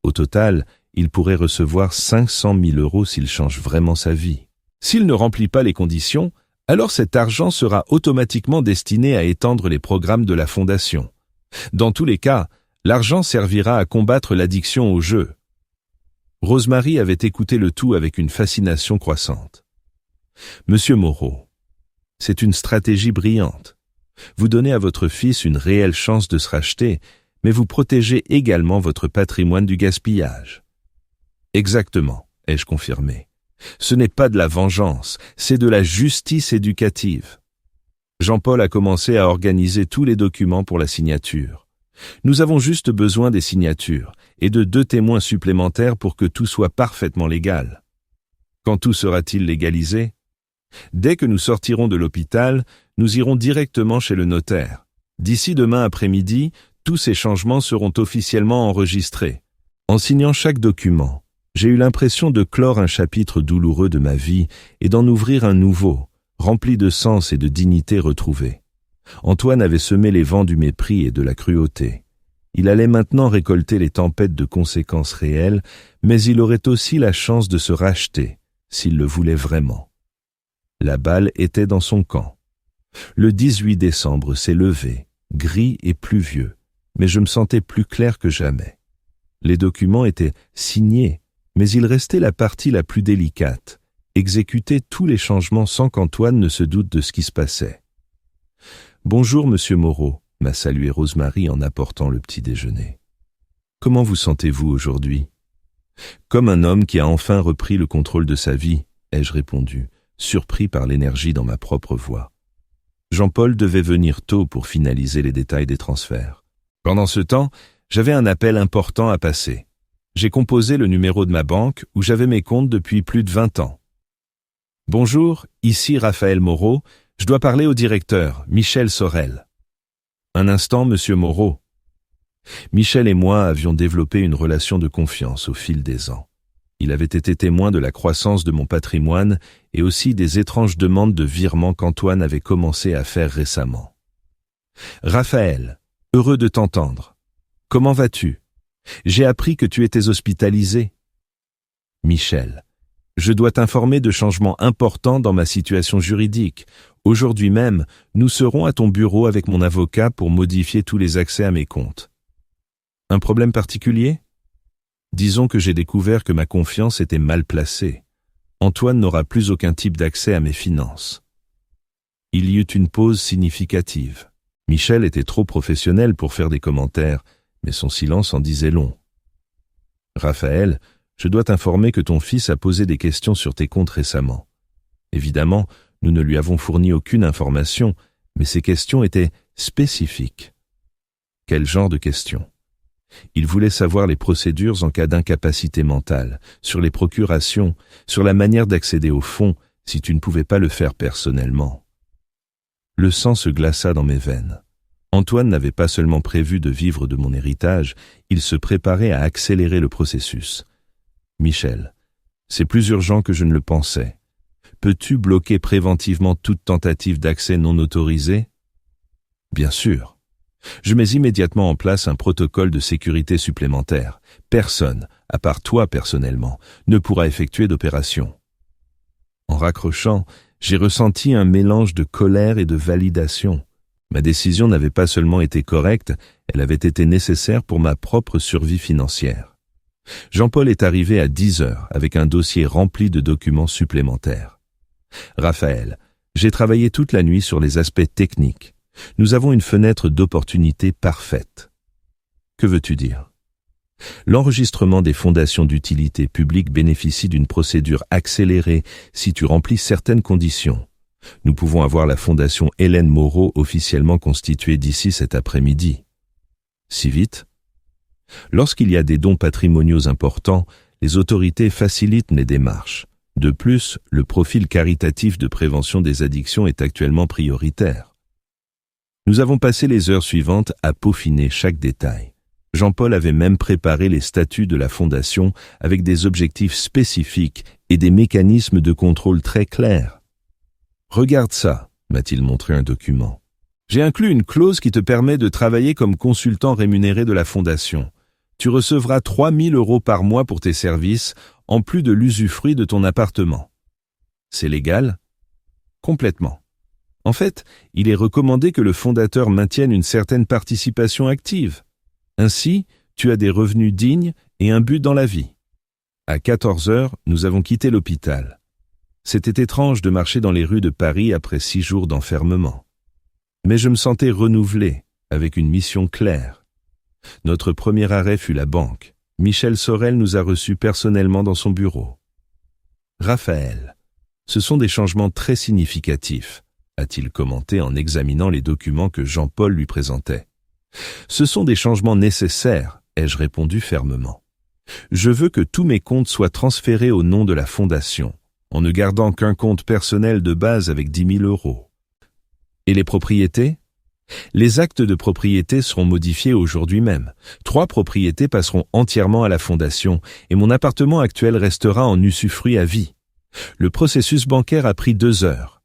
Au total, il pourrait recevoir 500 000 € s'il change vraiment sa vie. S'il ne remplit pas les conditions, alors cet argent sera automatiquement destiné à étendre les programmes de la Fondation. Dans tous les cas, l'argent servira à combattre l'addiction au jeu. Rosemary avait écouté le tout avec une fascination croissante. « Monsieur Moreau, c'est une stratégie brillante. Vous donnez à votre fils une réelle chance de se racheter, mais vous protégez également votre patrimoine du gaspillage. » « Exactement, ai-je confirmé. Ce n'est pas de la vengeance, c'est de la justice éducative. » Jean-Paul a commencé à organiser tous les documents pour la signature. Nous avons juste besoin des signatures et de 2 témoins supplémentaires pour que tout soit parfaitement légal. Quand tout sera-t-il légalisé? Dès que nous sortirons de l'hôpital, Nous irons directement chez le notaire. D'ici demain après-midi, tous ces changements seront officiellement enregistrés. En signant chaque document, j'ai eu l'impression de clore un chapitre douloureux de ma vie et d'en ouvrir un nouveau, rempli de sens et de dignité retrouvée. Antoine avait semé les vents du mépris et de la cruauté. Il allait maintenant récolter les tempêtes de conséquences réelles, mais il aurait aussi la chance de se racheter, s'il le voulait vraiment. La balle était dans son camp. Le 18 décembre s'est levé, gris et pluvieux, mais je me sentais plus clair que jamais. Les documents étaient signés, mais il restait la partie la plus délicate, exécuter tous les changements sans qu'Antoine ne se doute de ce qui se passait. « Bonjour, monsieur Moreau », m'a salué Rosemary en apportant le petit déjeuner. « Comment vous sentez-vous aujourd'hui ?»« Comme un homme qui a enfin repris le contrôle de sa vie », ai-je répondu, surpris par l'énergie dans ma propre voix. Jean-Paul devait venir tôt pour finaliser les détails des transferts. Pendant ce temps, j'avais un appel important à passer. J'ai composé le numéro de ma banque où j'avais mes comptes depuis plus de 20 ans. « Bonjour, ici Raphaël Moreau. Je dois parler au directeur, Michel Sorel. »« Un instant, monsieur Moreau. » Michel et moi avions développé une relation de confiance au fil des ans. Il avait été témoin de la croissance de mon patrimoine et aussi des étranges demandes de virement qu'Antoine avait commencé à faire récemment. « Raphaël, heureux de t'entendre. Comment vas-tu ? J'ai appris que tu étais hospitalisé. » Michel, je dois t'informer de changements importants dans ma situation juridique. Aujourd'hui même, nous serons à ton bureau avec mon avocat pour modifier tous les accès à mes comptes. Un problème particulier ? Disons que j'ai découvert que ma confiance était mal placée. Antoine n'aura plus aucun type d'accès à mes finances. Il y eut une pause significative. Michel était trop professionnel pour faire des commentaires, mais son silence en disait long. « Raphaël, je dois t'informer que ton fils a posé des questions sur tes comptes récemment. Évidemment, nous ne lui avons fourni aucune information, mais ces questions étaient spécifiques. » Quel genre de questions ? Il voulait savoir les procédures en cas d'incapacité mentale, sur les procurations, sur la manière d'accéder aux fonds si tu ne pouvais pas le faire personnellement. Le sang se glaça dans mes veines. Antoine n'avait pas seulement prévu de vivre de mon héritage, il se préparait à accélérer le processus. « Michel, c'est plus urgent que je ne le pensais. Peux-tu bloquer préventivement toute tentative d'accès non autorisé ? » « Bien sûr. Je mets immédiatement en place un protocole de sécurité supplémentaire. Personne, à part toi personnellement, ne pourra effectuer d'opération. » En raccrochant, j'ai ressenti un mélange de colère et de validation. Ma décision n'avait pas seulement été correcte, elle avait été nécessaire pour ma propre survie financière. Jean-Paul est arrivé à 10 heures avec un dossier rempli de documents supplémentaires. « Raphaël, j'ai travaillé toute la nuit sur les aspects techniques. Nous avons une fenêtre d'opportunité parfaite. » Que veux-tu dire ? L'enregistrement des fondations d'utilité publique bénéficie d'une procédure accélérée si tu remplis certaines conditions. Nous pouvons avoir la fondation Hélène Moreau officiellement constituée d'ici cet après-midi. Si vite ? Lorsqu'il y a des dons patrimoniaux importants, les autorités facilitent les démarches. De plus, le profil caritatif de prévention des addictions est actuellement prioritaire. Nous avons passé les heures suivantes à peaufiner chaque détail. Jean-Paul avait même préparé les statuts de la fondation avec des objectifs spécifiques et des mécanismes de contrôle très clairs. « Regarde ça », m'a-t-il montré un document. « J'ai inclus une clause qui te permet de travailler comme consultant rémunéré de la fondation. Tu recevras 3 000 € par mois pour tes services, en plus de l'usufruit de ton appartement. C'est légal ? Complètement. En fait, il est recommandé que le fondateur maintienne une certaine participation active. Ainsi, tu as des revenus dignes et un but dans la vie. » À 14 heures, nous avons quitté l'hôpital. C'était étrange de marcher dans les rues de Paris après 6 jours d'enfermement. Mais je me sentais renouvelé, avec une mission claire. Notre premier arrêt fut la banque. Michel Sorel nous a reçus personnellement dans son bureau. « Raphaël, ce sont des changements très significatifs, » a-t-il commenté en examinant les documents que Jean-Paul lui présentait. « Ce sont des changements nécessaires, » ai-je répondu fermement. « Je veux que tous mes comptes soient transférés au nom de la fondation, en ne gardant qu'un compte personnel de base avec 10 000 €. Et les propriétés? Les actes de propriété seront modifiés aujourd'hui même. 3 propriétés passeront entièrement à la fondation et mon appartement actuel restera en usufruit à vie. Le processus bancaire a pris 2 heures.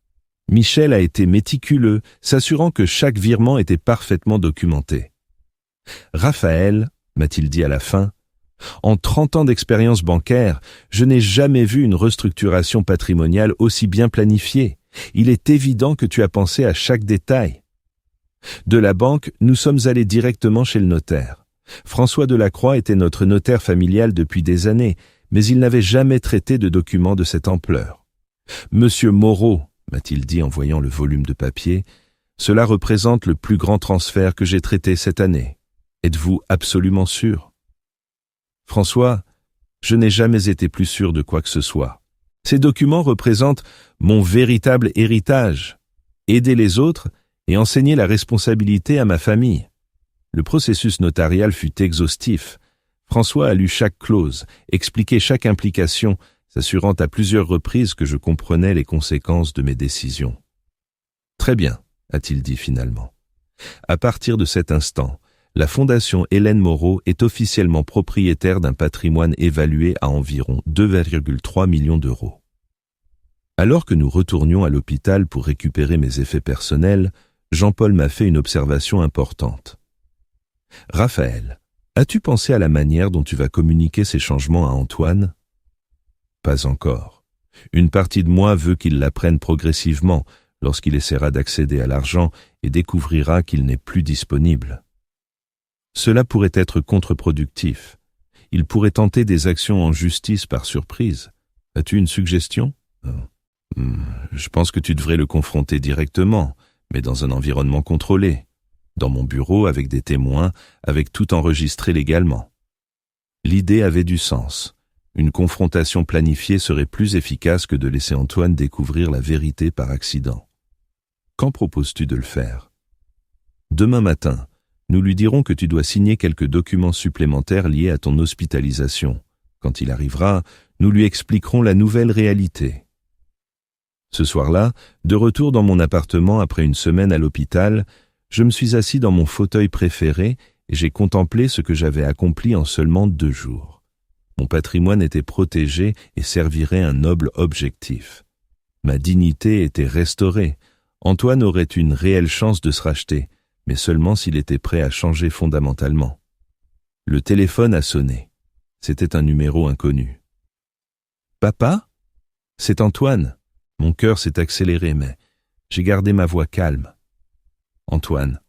Michel a été méticuleux, s'assurant que chaque virement était parfaitement documenté. Raphaël, m'a-t-il dit à la fin, en 30 ans d'expérience bancaire, je n'ai jamais vu une restructuration patrimoniale aussi bien planifiée. Il est évident que tu as pensé à chaque détail. De la banque, nous sommes allés directement chez le notaire. François Delacroix était notre notaire familial depuis des années, mais il n'avait jamais traité de documents de cette ampleur. Monsieur Moreau, m'a-t-il dit en voyant le volume de papier, cela représente le plus grand transfert que j'ai traité cette année. Êtes-vous absolument sûr? François, je n'ai jamais été plus sûr de quoi que ce soit. Ces documents représentent mon véritable héritage. Aider les autres et enseigner la responsabilité à ma famille. Le processus notarial fut exhaustif. François a lu chaque clause, expliqué chaque implication, s'assurant à plusieurs reprises que je comprenais les conséquences de mes décisions. Très bien, a-t-il dit finalement. À partir de cet instant, la Fondation Hélène Moreau est officiellement propriétaire d'un patrimoine évalué à environ 2,3 millions d'euros. Alors que nous retournions à l'hôpital pour récupérer mes effets personnels, Jean-Paul m'a fait une observation importante. « Raphaël, as-tu pensé à la manière dont tu vas communiquer ces changements à Antoine ?»« Pas encore. Une partie de moi veut qu'il l'apprenne progressivement lorsqu'il essaiera d'accéder à l'argent et découvrira qu'il n'est plus disponible. Cela pourrait être contre-productif. Il pourrait tenter des actions en justice par surprise. As-tu une suggestion ? Je pense que tu devrais le confronter directement, mais dans un environnement contrôlé, dans mon bureau avec des témoins, avec tout enregistré légalement. L'idée avait du sens. Une confrontation planifiée serait plus efficace que de laisser Antoine découvrir la vérité par accident. Quand proposes-tu de le faire? Demain matin, nous lui dirons que tu dois signer quelques documents supplémentaires liés à ton hospitalisation. Quand il arrivera, nous lui expliquerons la nouvelle réalité. Ce soir-là, de retour dans mon appartement après une semaine à l'hôpital, je me suis assis dans mon fauteuil préféré et j'ai contemplé ce que j'avais accompli en seulement 2 jours. Mon patrimoine était protégé et servirait un noble objectif. Ma dignité était restaurée. Antoine aurait une réelle chance de se racheter, mais seulement s'il était prêt à changer fondamentalement. Le téléphone a sonné. C'était un numéro inconnu. « Papa ? C'est Antoine. » Mon cœur s'est accéléré, mais j'ai gardé ma voix calme. Antoine.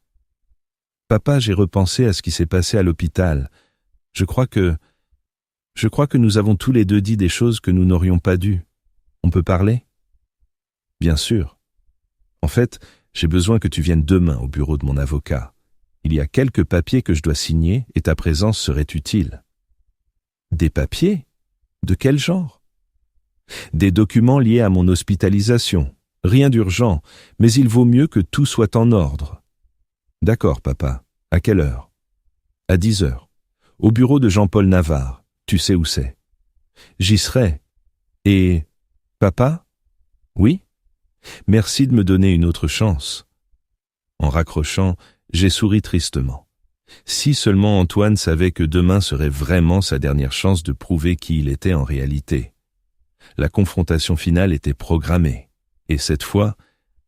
« Papa, j'ai repensé à ce qui s'est passé à l'hôpital. Je crois que nous avons tous les deux dit des choses que nous n'aurions pas dû. On peut parler ? » « Bien sûr. En fait, j'ai besoin que tu viennes demain au bureau de mon avocat. Il y a quelques papiers que je dois signer et ta présence serait utile. » « Des papiers ? De quel genre ? » « Des documents liés à mon hospitalisation. Rien d'urgent, mais il vaut mieux que tout soit en ordre. »« D'accord, papa. À quelle heure ? » ?»« À 10 heures. Au bureau de Jean-Paul Navarre. Tu sais où c'est. »« J'y serai. Et... papa ? Oui ? Merci de me donner une autre chance. » En raccrochant, j'ai souri tristement. Si seulement Antoine savait que demain serait vraiment sa dernière chance de prouver qui il était en réalité. La confrontation finale était programmée, et cette fois,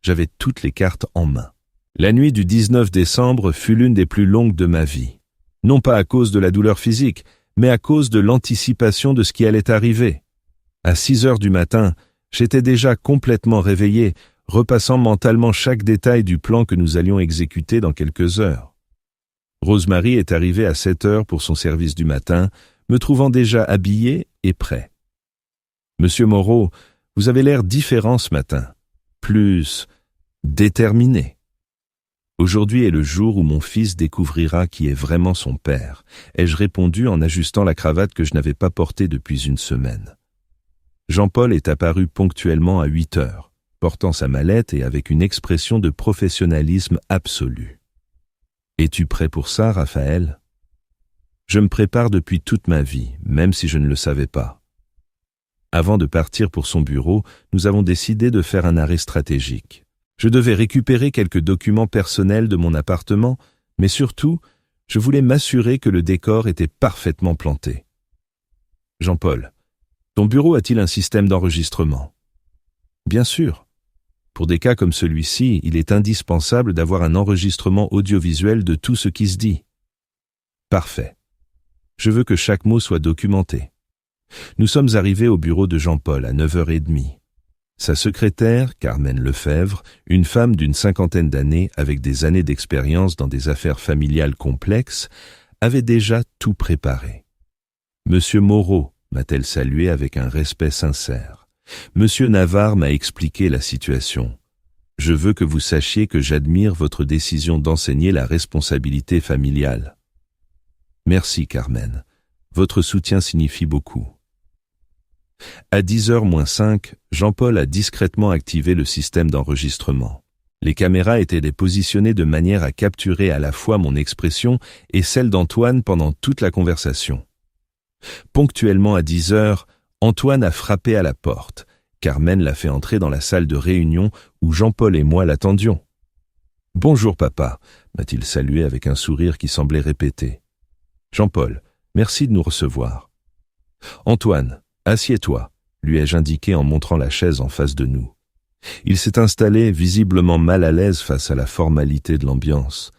j'avais toutes les cartes en main. La nuit du 19 décembre fut l'une des plus longues de ma vie. Non pas à cause de la douleur physique, mais à cause de l'anticipation de ce qui allait arriver. À 6 heures du matin, j'étais déjà complètement réveillé, repassant mentalement chaque détail du plan que nous allions exécuter dans quelques heures. Rosemary est arrivée à 7 heures pour son service du matin, me trouvant déjà habillé et prêt. « Monsieur Moreau, vous avez l'air différent ce matin, plus déterminé. Aujourd'hui est le jour où mon fils découvrira qui est vraiment son père, ai-je répondu en ajustant la cravate que je n'avais pas portée depuis une semaine. Jean-Paul est apparu ponctuellement à 8 heures, portant sa mallette et avec une expression de professionnalisme absolu. « Es-tu prêt pour ça, Raphaël ? » Je me prépare depuis toute ma vie, même si je ne le savais pas. Avant de partir pour son bureau, nous avons décidé de faire un arrêt stratégique. Je devais récupérer quelques documents personnels de mon appartement, mais surtout, je voulais m'assurer que le décor était parfaitement planté. Jean-Paul, ton bureau a-t-il un système d'enregistrement? Bien sûr. Pour des cas comme celui-ci, il est indispensable d'avoir un enregistrement audiovisuel de tout ce qui se dit. Parfait. Je veux que chaque mot soit documenté. Nous sommes arrivés au bureau de Jean-Paul à 9h30. Sa secrétaire, Carmen Lefebvre, une femme d'une 50aine d'années avec des années d'expérience dans des affaires familiales complexes, avait déjà tout préparé. « Monsieur Moreau », m'a-t-elle salué avec un respect sincère. « Monsieur Navarre m'a expliqué la situation. Je veux que vous sachiez que j'admire votre décision d'enseigner la responsabilité familiale. » Merci, Carmen. Votre soutien signifie beaucoup. À 10h-5, Jean-Paul a discrètement activé le système d'enregistrement. Les caméras étaient dépositionnées de manière à capturer à la fois mon expression et celle d'Antoine pendant toute la conversation. Ponctuellement à 10h, Antoine a frappé à la porte. Carmen l'a fait entrer dans la salle de réunion où Jean-Paul et moi l'attendions. « Bonjour papa », m'a-t-il salué avec un sourire qui semblait répéter. « Jean-Paul, merci de nous recevoir. »« Antoine, assieds-toi », lui ai-je indiqué en montrant la chaise en face de nous. Il s'est installé, visiblement mal à l'aise face à la formalité de l'ambiance.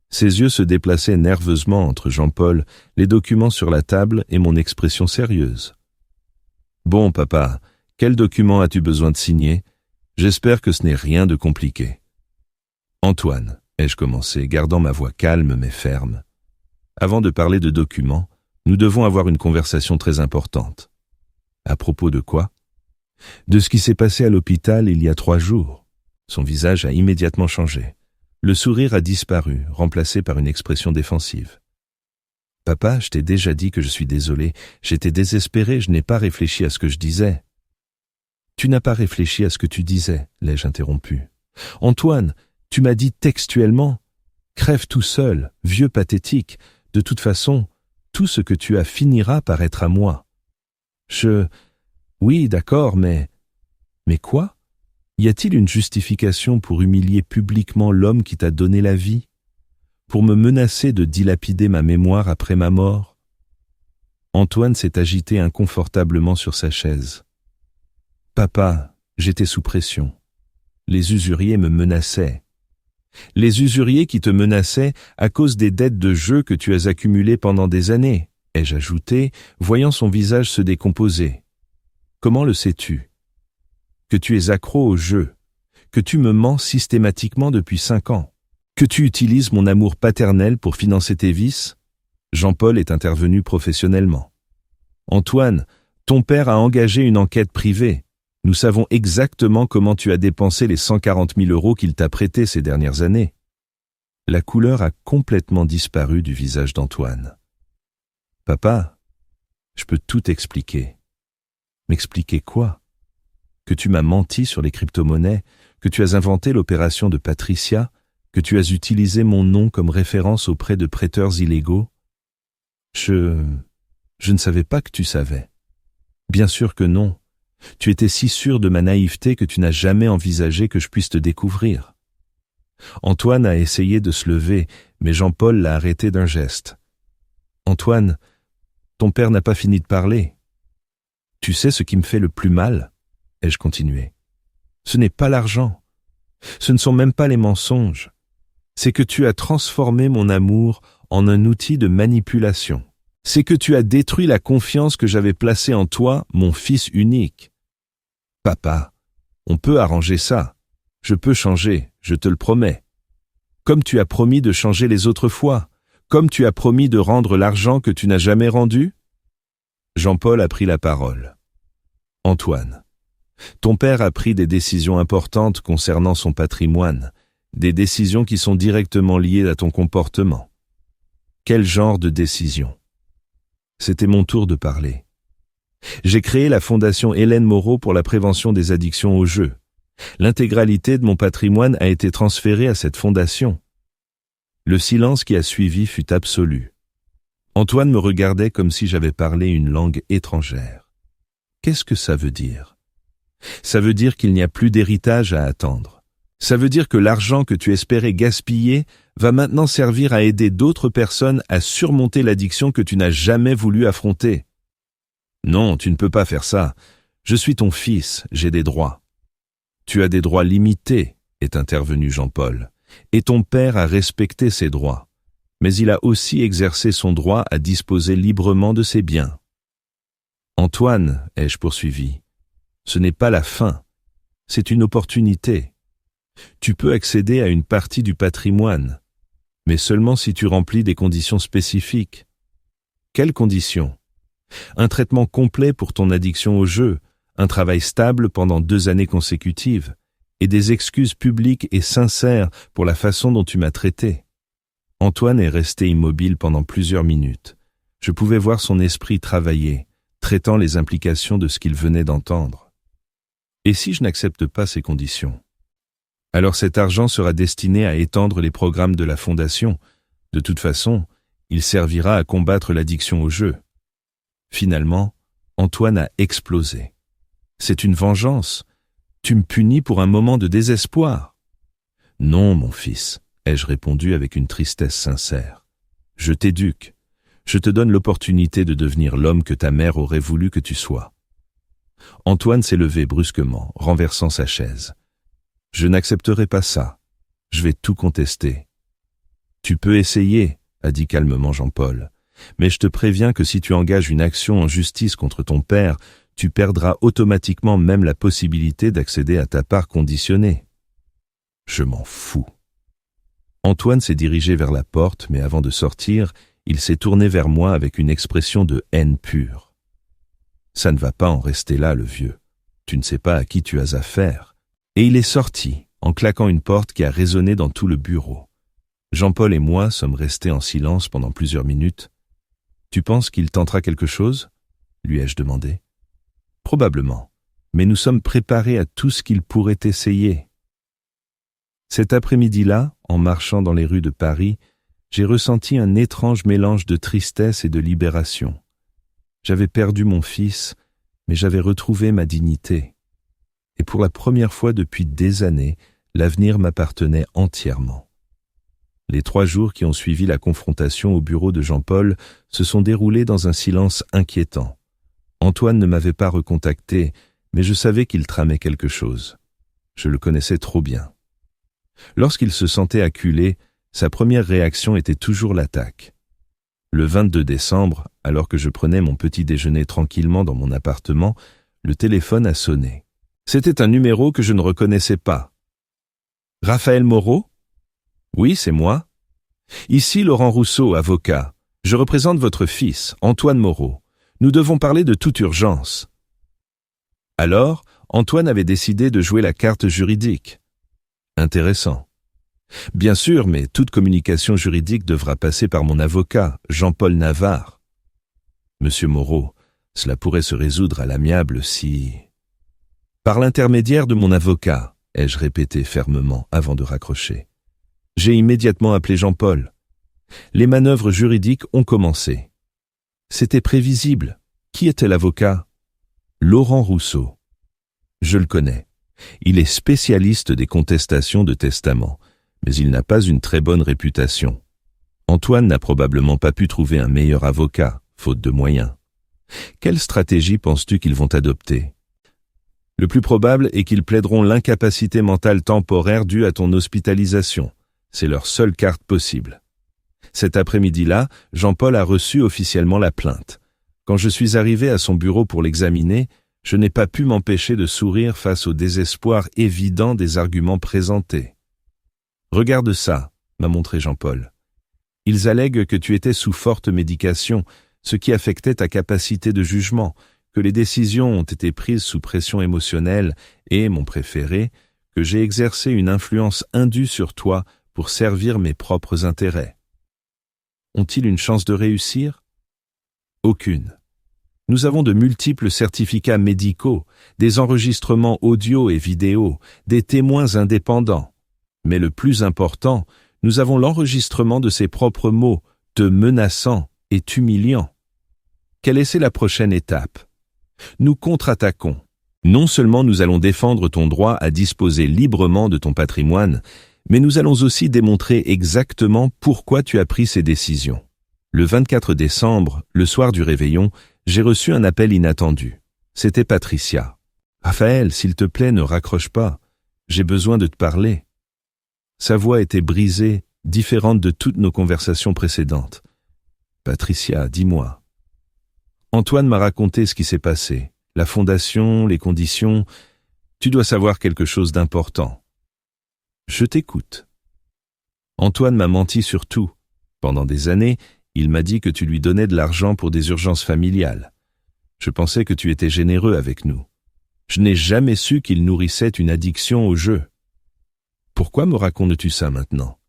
Ses yeux se déplaçaient nerveusement entre Jean-Paul, les documents sur la table et mon expression sérieuse. « Bon, papa, quel document as-tu besoin de signer? J'espère que ce n'est rien de compliqué. »« Antoine, » ai-je commencé, gardant ma voix calme mais ferme. Avant de parler de documents, nous devons avoir une conversation très importante. À propos de quoi? De ce qui s'est passé à l'hôpital il y a 3 jours. Son visage a immédiatement changé. Le sourire a disparu, remplacé par une expression défensive. « Papa, je t'ai déjà dit que je suis désolé. J'étais désespéré, je n'ai pas réfléchi à ce que je disais. »« Tu n'as pas réfléchi à ce que tu disais, l'ai-je interrompu. Antoine, tu m'as dit textuellement « Crève tout seul, vieux pathétique. De toute façon, tout ce que tu as finira par être à moi. » Oui, d'accord, mais... Mais quoi? Y a-t-il une justification pour humilier publiquement l'homme qui t'a donné la vie? Pour me menacer de dilapider ma mémoire après ma mort? Antoine s'est agité inconfortablement sur sa chaise. Papa, j'étais sous pression. Les usuriers me menaçaient. Les usuriers qui te menaçaient à cause des dettes de jeu que tu as accumulées pendant des années, ai-je ajouté, voyant son visage se décomposer. Comment le sais-tu? Que tu es accro au jeu, que tu me mens systématiquement depuis 5 ans, que tu utilises mon amour paternel pour financer tes vices? Jean-Paul est intervenu professionnellement. Antoine, ton père a engagé une enquête privée. Nous savons exactement comment tu as dépensé les 140 000 € qu'il t'a prêtés ces dernières années. La couleur a complètement disparu du visage d'Antoine. Papa, je peux tout expliquer. M'expliquer quoi? Que tu m'as menti sur les crypto-monnaies, que tu as inventé l'opération de Patricia, que tu as utilisé mon nom comme référence auprès de prêteurs illégaux? Je ne savais pas que tu savais. Bien sûr que non. Tu étais si sûr de ma naïveté que tu n'as jamais envisagé que je puisse te découvrir. Antoine a essayé de se lever, mais Jean-Paul l'a arrêté d'un geste. Antoine, ton père n'a pas fini de parler. Tu sais ce qui me fait le plus mal? Ai-je continué. Ce n'est pas l'argent. Ce ne sont même pas les mensonges. C'est que tu as transformé mon amour en un outil de manipulation. C'est que tu as détruit la confiance que j'avais placée en toi, mon fils unique. Papa, on peut arranger ça. Je peux changer, je te le promets. Comme tu as promis de changer les autres fois, comme tu as promis de rendre l'argent que tu n'as jamais rendu? Jean-Paul a pris la parole. Antoine, ton père a pris des décisions importantes concernant son patrimoine, des décisions qui sont directement liées à ton comportement. Quel genre de décisions? C'était mon tour de parler. J'ai créé la fondation Hélène Moreau pour la prévention des addictions au jeu. L'intégralité de mon patrimoine a été transférée à cette fondation. Le silence qui a suivi fut absolu. Antoine me regardait comme si j'avais parlé une langue étrangère. Qu'est-ce que ça veut dire? Ça veut dire qu'il n'y a plus d'héritage à attendre. Ça veut dire que l'argent que tu espérais gaspiller va maintenant servir à aider d'autres personnes à surmonter l'addiction que tu n'as jamais voulu affronter. Non, tu ne peux pas faire ça. Je suis ton fils, j'ai des droits. Tu as des droits limités, est intervenu Jean-Paul, et ton père a respecté ses droits. Mais il a aussi exercé son droit à disposer librement de ses biens. Antoine, ai-je poursuivi, ce n'est pas la fin, c'est une opportunité. Tu peux accéder à une partie du patrimoine, mais seulement si tu remplis des conditions spécifiques. Quelles conditions? Un traitement complet pour ton addiction au jeu, un travail stable pendant 2 années consécutives, et des excuses publiques et sincères pour la façon dont tu m'as traité. Antoine est resté immobile pendant plusieurs minutes. Je pouvais voir son esprit travailler, traitant les implications de ce qu'il venait d'entendre. Et si je n'accepte pas ces conditions? Alors cet argent sera destiné à étendre les programmes de la Fondation. De toute façon, il servira à combattre l'addiction au jeu. Finalement, Antoine a explosé. C'est une vengeance. Tu me punis pour un moment de désespoir. Non, mon fils, ai-je répondu avec une tristesse sincère. Je t'éduque. Je te donne l'opportunité de devenir l'homme que ta mère aurait voulu que tu sois. Antoine s'est levé brusquement, renversant sa chaise. Je n'accepterai pas ça. Je vais tout contester. Tu peux essayer, a dit calmement Jean-Paul. Mais je te préviens que si tu engages une action en justice contre ton père, tu perdras automatiquement même la possibilité d'accéder à ta part conditionnée. Je m'en fous. Antoine s'est dirigé vers la porte, mais avant de sortir, il s'est tourné vers moi avec une expression de haine pure. Ça ne va pas en rester là, le vieux. Tu ne sais pas à qui tu as affaire. Et il est sorti, en claquant une porte qui a résonné dans tout le bureau. Jean-Paul et moi sommes restés en silence pendant plusieurs minutes. « Tu penses qu'il tentera quelque chose ?» lui ai-je demandé. « Probablement, mais nous sommes préparés à tout ce qu'il pourrait essayer. » Cet après-midi-là, en marchant dans les rues de Paris, j'ai ressenti un étrange mélange de tristesse et de libération. J'avais perdu mon fils, mais j'avais retrouvé ma dignité. Et pour la première fois depuis des années, l'avenir m'appartenait entièrement. Les 3 jours qui ont suivi la confrontation au bureau de Jean-Paul se sont déroulés dans un silence inquiétant. Antoine ne m'avait pas recontacté, mais je savais qu'il tramait quelque chose. Je le connaissais trop bien. Lorsqu'il se sentait acculé, sa première réaction était toujours l'attaque. Le 22 décembre, alors que je prenais mon petit déjeuner tranquillement dans mon appartement, le téléphone a sonné. C'était un numéro que je ne reconnaissais pas. « Raphaël Moreau ? » « Oui, c'est moi. Ici Laurent Rousseau, avocat. Je représente votre fils, Antoine Moreau. Nous devons parler de toute urgence. » Alors, Antoine avait décidé de jouer la carte juridique. Intéressant. Bien sûr, mais toute communication juridique devra passer par mon avocat, Jean-Paul Navarre. Monsieur Moreau, cela pourrait se résoudre à l'amiable si... Par l'intermédiaire de mon avocat, ai-je répété fermement avant de raccrocher. J'ai immédiatement appelé Jean-Paul. Les manœuvres juridiques ont commencé. C'était prévisible. Qui était l'avocat? Laurent Rousseau. Je le connais. Il est spécialiste des contestations de testament, mais il n'a pas une très bonne réputation. Antoine n'a probablement pas pu trouver un meilleur avocat, faute de moyens. Quelle stratégie penses-tu qu'ils vont adopter? Le plus probable est qu'ils plaideront l'incapacité mentale temporaire due à ton hospitalisation. C'est leur seule carte possible. Cet après-midi-là, Jean-Paul a reçu officiellement la plainte. Quand je suis arrivé à son bureau pour l'examiner, je n'ai pas pu m'empêcher de sourire face au désespoir évident des arguments présentés. « Regarde ça », m'a montré Jean-Paul. « Ils allèguent que tu étais sous forte médication, ce qui affectait ta capacité de jugement, que les décisions ont été prises sous pression émotionnelle et, mon préféré, que j'ai exercé une influence indue sur toi pour servir mes propres intérêts. Ont-ils une chance de réussir? Aucune. Nous avons de multiples certificats médicaux, des enregistrements audio et vidéo, des témoins indépendants. Mais le plus important, nous avons l'enregistrement de ses propres mots, te menaçant et t'humiliant. Quelle est la prochaine étape? Nous contre-attaquons. Non seulement nous allons défendre ton droit à disposer librement de ton patrimoine, mais nous allons aussi démontrer exactement pourquoi tu as pris ces décisions. Le 24 décembre, le soir du réveillon, j'ai reçu un appel inattendu. C'était Patricia. « Raphaël, s'il te plaît, ne raccroche pas. J'ai besoin de te parler. » Sa voix était brisée, différente de toutes nos conversations précédentes. « Patricia, dis-moi. » Antoine m'a raconté ce qui s'est passé. La fondation, les conditions. Tu dois savoir quelque chose d'important. Je t'écoute. Antoine m'a menti sur tout. Pendant des années, il m'a dit que tu lui donnais de l'argent pour des urgences familiales. Je pensais que tu étais généreux avec nous. Je n'ai jamais su qu'il nourrissait une addiction au jeu. Pourquoi me racontes-tu ça maintenant?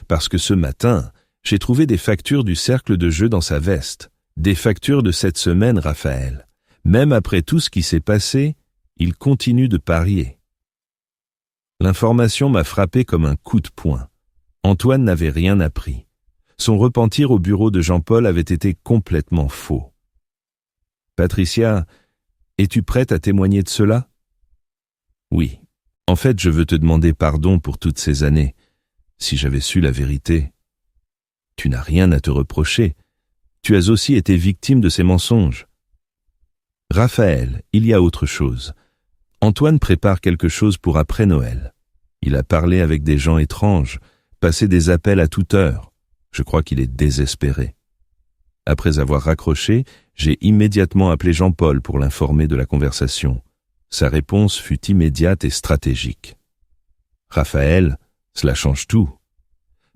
Parce que ce matin, j'ai trouvé des factures du cercle de jeu dans sa veste. Des factures de cette semaine, Raphaël. Même après tout ce qui s'est passé, il continue de parier. L'information m'a frappé comme un coup de poing. Antoine n'avait rien appris. Son repentir au bureau de Jean-Paul avait été complètement faux. Patricia, es-tu prête à témoigner de cela? Oui. En fait, je veux te demander pardon pour toutes ces années. Si j'avais su la vérité. Tu n'as rien à te reprocher. Tu as aussi été victime de ces mensonges. Raphaël, il y a autre chose. Antoine prépare quelque chose pour après Noël. Il a parlé avec des gens étranges, passé des appels à toute heure. Je crois qu'il est désespéré. Après avoir raccroché, j'ai immédiatement appelé Jean-Paul pour l'informer de la conversation. Sa réponse fut immédiate et stratégique. Raphaël, cela change tout.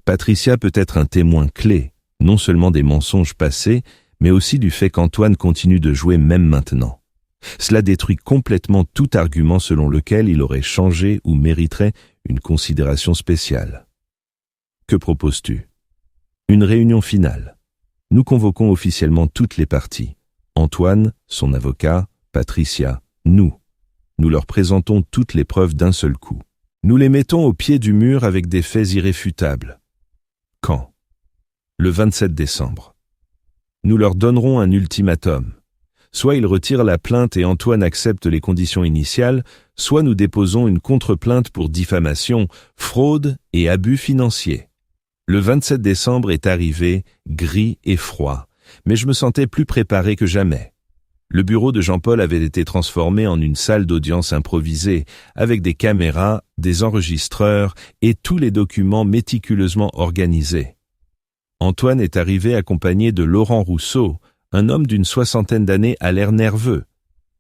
Patricia peut être un témoin clé, non seulement des mensonges passés, mais aussi du fait qu'Antoine continue de jouer même maintenant. Cela détruit complètement tout argument selon lequel il aurait changé ou mériterait une considération spéciale. Que proposes-tu? Une réunion finale. Nous convoquons officiellement toutes les parties. Antoine, son avocat, Patricia, nous. Nous leur présentons toutes les preuves d'un seul coup. Nous les mettons au pied du mur avec des faits irréfutables. Quand? Le 27 décembre. Nous leur donnerons un ultimatum. Soit ils retirent la plainte et Antoine accepte les conditions initiales, soit nous déposons une contre-plainte pour diffamation, fraude et abus financiers. Le 27 décembre est arrivé, gris et froid, mais je me sentais plus préparé que jamais. Le bureau de Jean-Paul avait été transformé en une salle d'audience improvisée, avec des caméras, des enregistreurs et tous les documents méticuleusement organisés. Antoine est arrivé accompagné de Laurent Rousseau, un homme d'une 60aine d'années à l'air nerveux.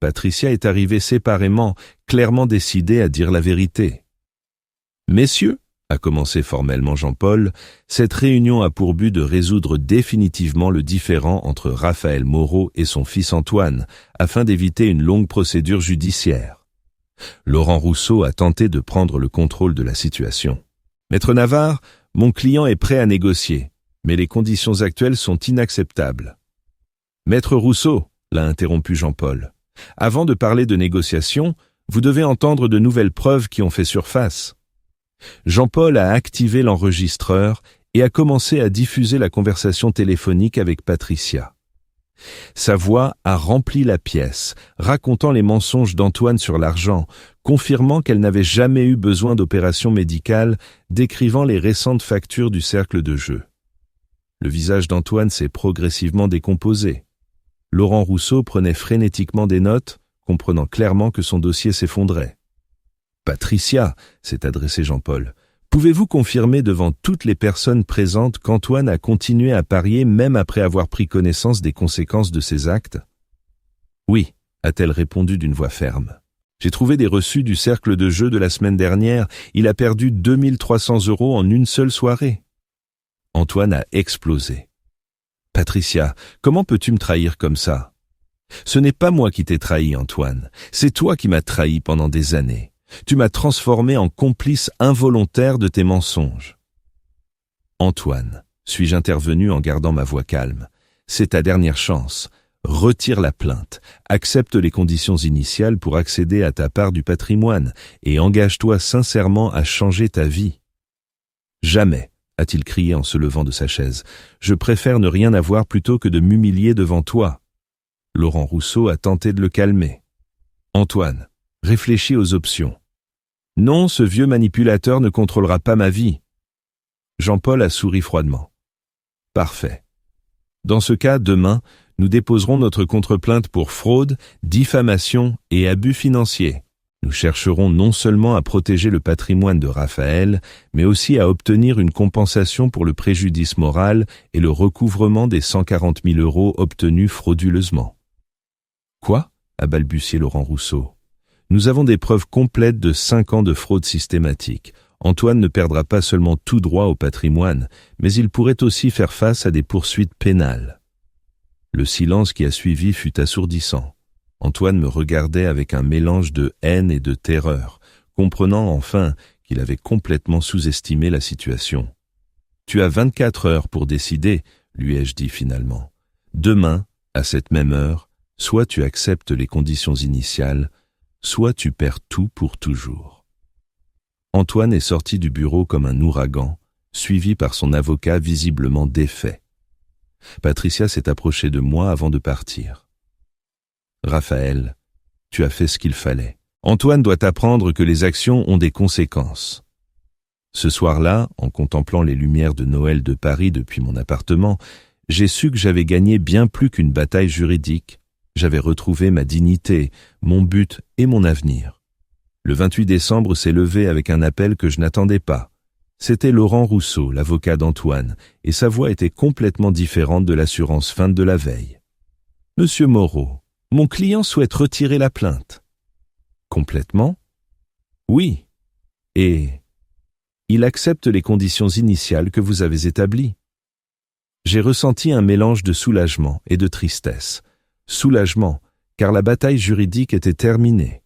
Patricia est arrivée séparément, clairement décidée à dire la vérité. « Messieurs, » a commencé formellement Jean-Paul, « cette réunion a pour but de résoudre définitivement le différend entre Raphaël Moreau et son fils Antoine, afin d'éviter une longue procédure judiciaire. » Laurent Rousseau a tenté de prendre le contrôle de la situation. « Maître Navarre, mon client est prêt à négocier. Mais les conditions actuelles sont inacceptables. »« Maître Rousseau, » l'a interrompu Jean-Paul, « avant de parler de négociation, vous devez entendre de nouvelles preuves qui ont fait surface. » Jean-Paul a activé l'enregistreur et a commencé à diffuser la conversation téléphonique avec Patricia. Sa voix a rempli la pièce, racontant les mensonges d'Antoine sur l'argent, confirmant qu'elle n'avait jamais eu besoin d'opérations médicales, décrivant les récentes factures du cercle de jeu. Le visage d'Antoine s'est progressivement décomposé. Laurent Rousseau prenait frénétiquement des notes, comprenant clairement que son dossier s'effondrait. « Patricia, » s'est adressé Jean-Paul, « pouvez-vous confirmer devant toutes les personnes présentes qu'Antoine a continué à parier même après avoir pris connaissance des conséquences de ses actes ?»« Oui », a-t-elle répondu d'une voix ferme. « J'ai trouvé des reçus du cercle de jeu de la semaine dernière. Il a perdu 2300 € en une seule soirée. » Antoine a explosé. « Patricia, comment peux-tu me trahir comme ça? Ce n'est pas moi qui t'ai trahi, Antoine. C'est toi qui m'as trahi pendant des années. Tu m'as transformé en complice involontaire de tes mensonges. »« Antoine, suis-je intervenu en gardant ma voix calme, c'est ta dernière chance. Retire la plainte, accepte les conditions initiales pour accéder à ta part du patrimoine et engage-toi sincèrement à changer ta vie. »« Jamais, » a-t-il crié en se levant de sa chaise. « Je préfère ne rien avoir plutôt que de m'humilier devant toi. » Laurent Rousseau a tenté de le calmer. Antoine, réfléchis aux options. Non, ce vieux manipulateur ne contrôlera pas ma vie. Jean-Paul a souri froidement. Parfait. Dans ce cas, demain, nous déposerons notre contre-plainte pour fraude, diffamation et abus financiers. Nous chercherons non seulement à protéger le patrimoine de Raphaël, mais aussi à obtenir une compensation pour le préjudice moral et le recouvrement des 140 000 € obtenus frauduleusement. Quoi ? A balbutié Laurent Rousseau. Nous avons des preuves complètes de 5 ans de fraude systématique. Antoine ne perdra pas seulement tout droit au patrimoine, mais il pourrait aussi faire face à des poursuites pénales. Le silence qui a suivi fut assourdissant. Antoine me regardait avec un mélange de haine et de terreur, comprenant enfin qu'il avait complètement sous-estimé la situation. « Tu as 24 heures pour décider, lui ai-je dit finalement. Demain, à cette même heure, soit tu acceptes les conditions initiales, soit tu perds tout pour toujours. » Antoine est sorti du bureau comme un ouragan, suivi par son avocat visiblement défait. Patricia s'est approchée de moi avant de partir. Raphaël, tu as fait ce qu'il fallait. Antoine doit apprendre que les actions ont des conséquences. Ce soir-là, en contemplant les lumières de Noël de Paris depuis mon appartement, j'ai su que j'avais gagné bien plus qu'une bataille juridique. J'avais retrouvé ma dignité, mon but et mon avenir. Le 28 décembre s'est levé avec un appel que je n'attendais pas. C'était Laurent Rousseau, l'avocat d'Antoine, et sa voix était complètement différente de l'assurance feinte de la veille. « Monsieur Moreau, mon client souhaite retirer la plainte. » « Complètement ? » ?»« Oui. Et il accepte les conditions initiales que vous avez établies. » J'ai ressenti un mélange de soulagement et de tristesse. Soulagement, car la bataille juridique était terminée.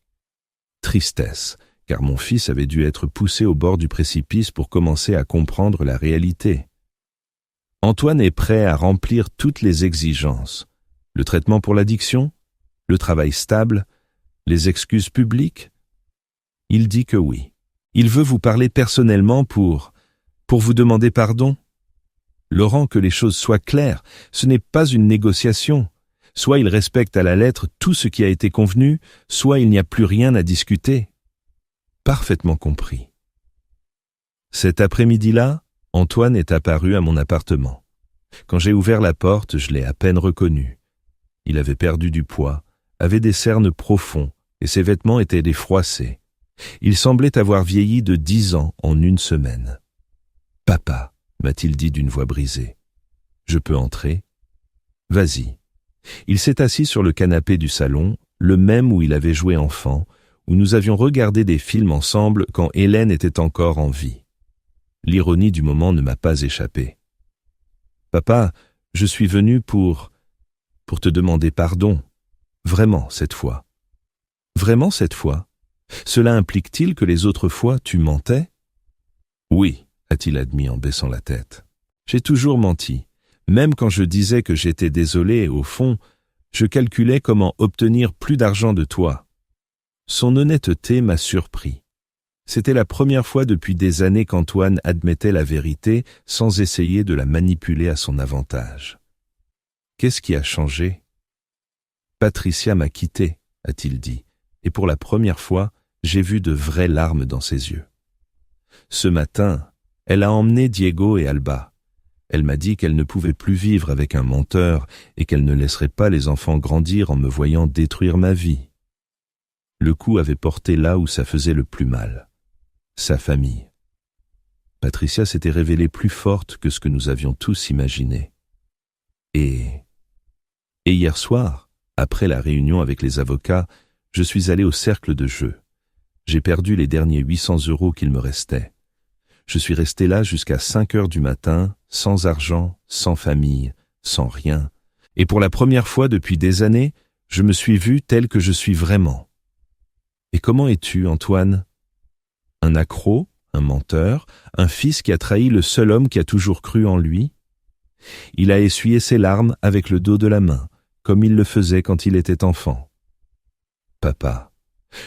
Tristesse, car mon fils avait dû être poussé au bord du précipice pour commencer à comprendre la réalité. Antoine est prêt à remplir toutes les exigences. Le traitement pour l'addiction ? Le travail stable, les excuses publiques? Il dit que oui. Il veut vous parler personnellement pour vous demander pardon. Laurent, que les choses soient claires, ce n'est pas une négociation. Soit il respecte à la lettre tout ce qui a été convenu, soit il n'y a plus rien à discuter. Parfaitement compris. Cet après-midi-là, Antoine est apparu à mon appartement. Quand j'ai ouvert la porte, je l'ai à peine reconnu. Il avait perdu du poids, avait des cernes profonds, et ses vêtements étaient des froissés. Il semblait avoir vieilli de 10 ans en une semaine. « Papa », m'a-t-il dit d'une voix brisée. « Je peux entrer ?»« Vas-y. » Il s'est assis sur le canapé du salon, le même où il avait joué enfant, où nous avions regardé des films ensemble quand Hélène était encore en vie. L'ironie du moment ne m'a pas échappé. « Papa, je suis venu pour te demander pardon. Vraiment cette fois. » « Vraiment cette fois ? Cela implique-t-il que les autres fois tu mentais ? » ?»« Oui, » a-t-il admis en baissant la tête. « J'ai toujours menti. Même quand je disais que j'étais désolé, au fond, je calculais comment obtenir plus d'argent de toi. » Son honnêteté m'a surpris. C'était la première fois depuis des années qu'Antoine admettait la vérité sans essayer de la manipuler à son avantage. Qu'est-ce qui a changé ? Patricia m'a quitté, a-t-il dit, et pour la première fois, j'ai vu de vraies larmes dans ses yeux. Ce matin, elle a emmené Diego et Alba. Elle m'a dit qu'elle ne pouvait plus vivre avec un menteur et qu'elle ne laisserait pas les enfants grandir en me voyant détruire ma vie. Le coup avait porté là où ça faisait le plus mal. Sa famille. Patricia s'était révélée plus forte que ce que nous avions tous imaginé. Et hier soir, après la réunion avec les avocats, je suis allé au cercle de jeu. J'ai perdu les derniers 800 € qu'il me restait. Je suis resté là jusqu'à 5 heures du matin, sans argent, sans famille, sans rien. Et pour la première fois depuis des années, je me suis vu tel que je suis vraiment. Et comment es-tu, Antoine ? Un accro, un menteur, un fils qui a trahi le seul homme qui a toujours cru en lui ? Il a essuyé ses larmes avec le dos de la main, comme il le faisait quand il était enfant. Papa,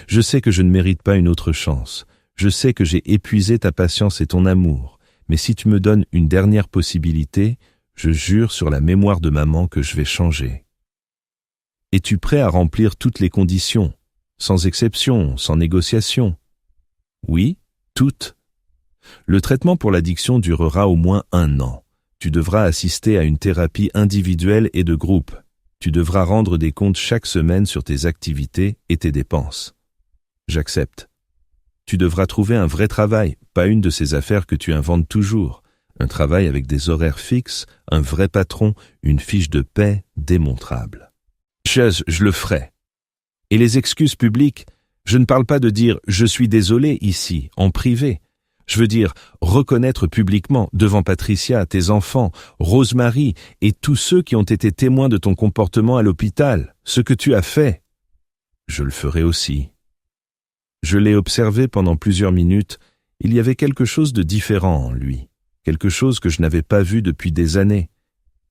je sais que je ne mérite pas une autre chance. Je sais que j'ai épuisé ta patience et ton amour, mais si tu me donnes une dernière possibilité, je jure sur la mémoire de maman que je vais changer. Es-tu prêt à remplir toutes les conditions ? sans exception, sans négociation. Oui, toutes. Le traitement pour l'addiction durera au moins 1 an. Tu devras assister à une thérapie individuelle et de groupe. Tu devras rendre des comptes chaque semaine sur tes activités et tes dépenses. J'accepte. Tu devras trouver un vrai travail, pas une de ces affaires que tu inventes toujours. Un travail avec des horaires fixes, un vrai patron, une fiche de paie démontrable. Je le ferai. Et les excuses publiques, je ne parle pas de dire « je suis désolé » ici, en privé. Je veux dire reconnaître publiquement, devant Patricia, tes enfants, Rosemary et tous ceux qui ont été témoins de ton comportement à l'hôpital, ce que tu as fait. Je le ferai aussi. Je l'ai observé pendant plusieurs minutes, il y avait quelque chose de différent en lui, quelque chose que je n'avais pas vu depuis des années.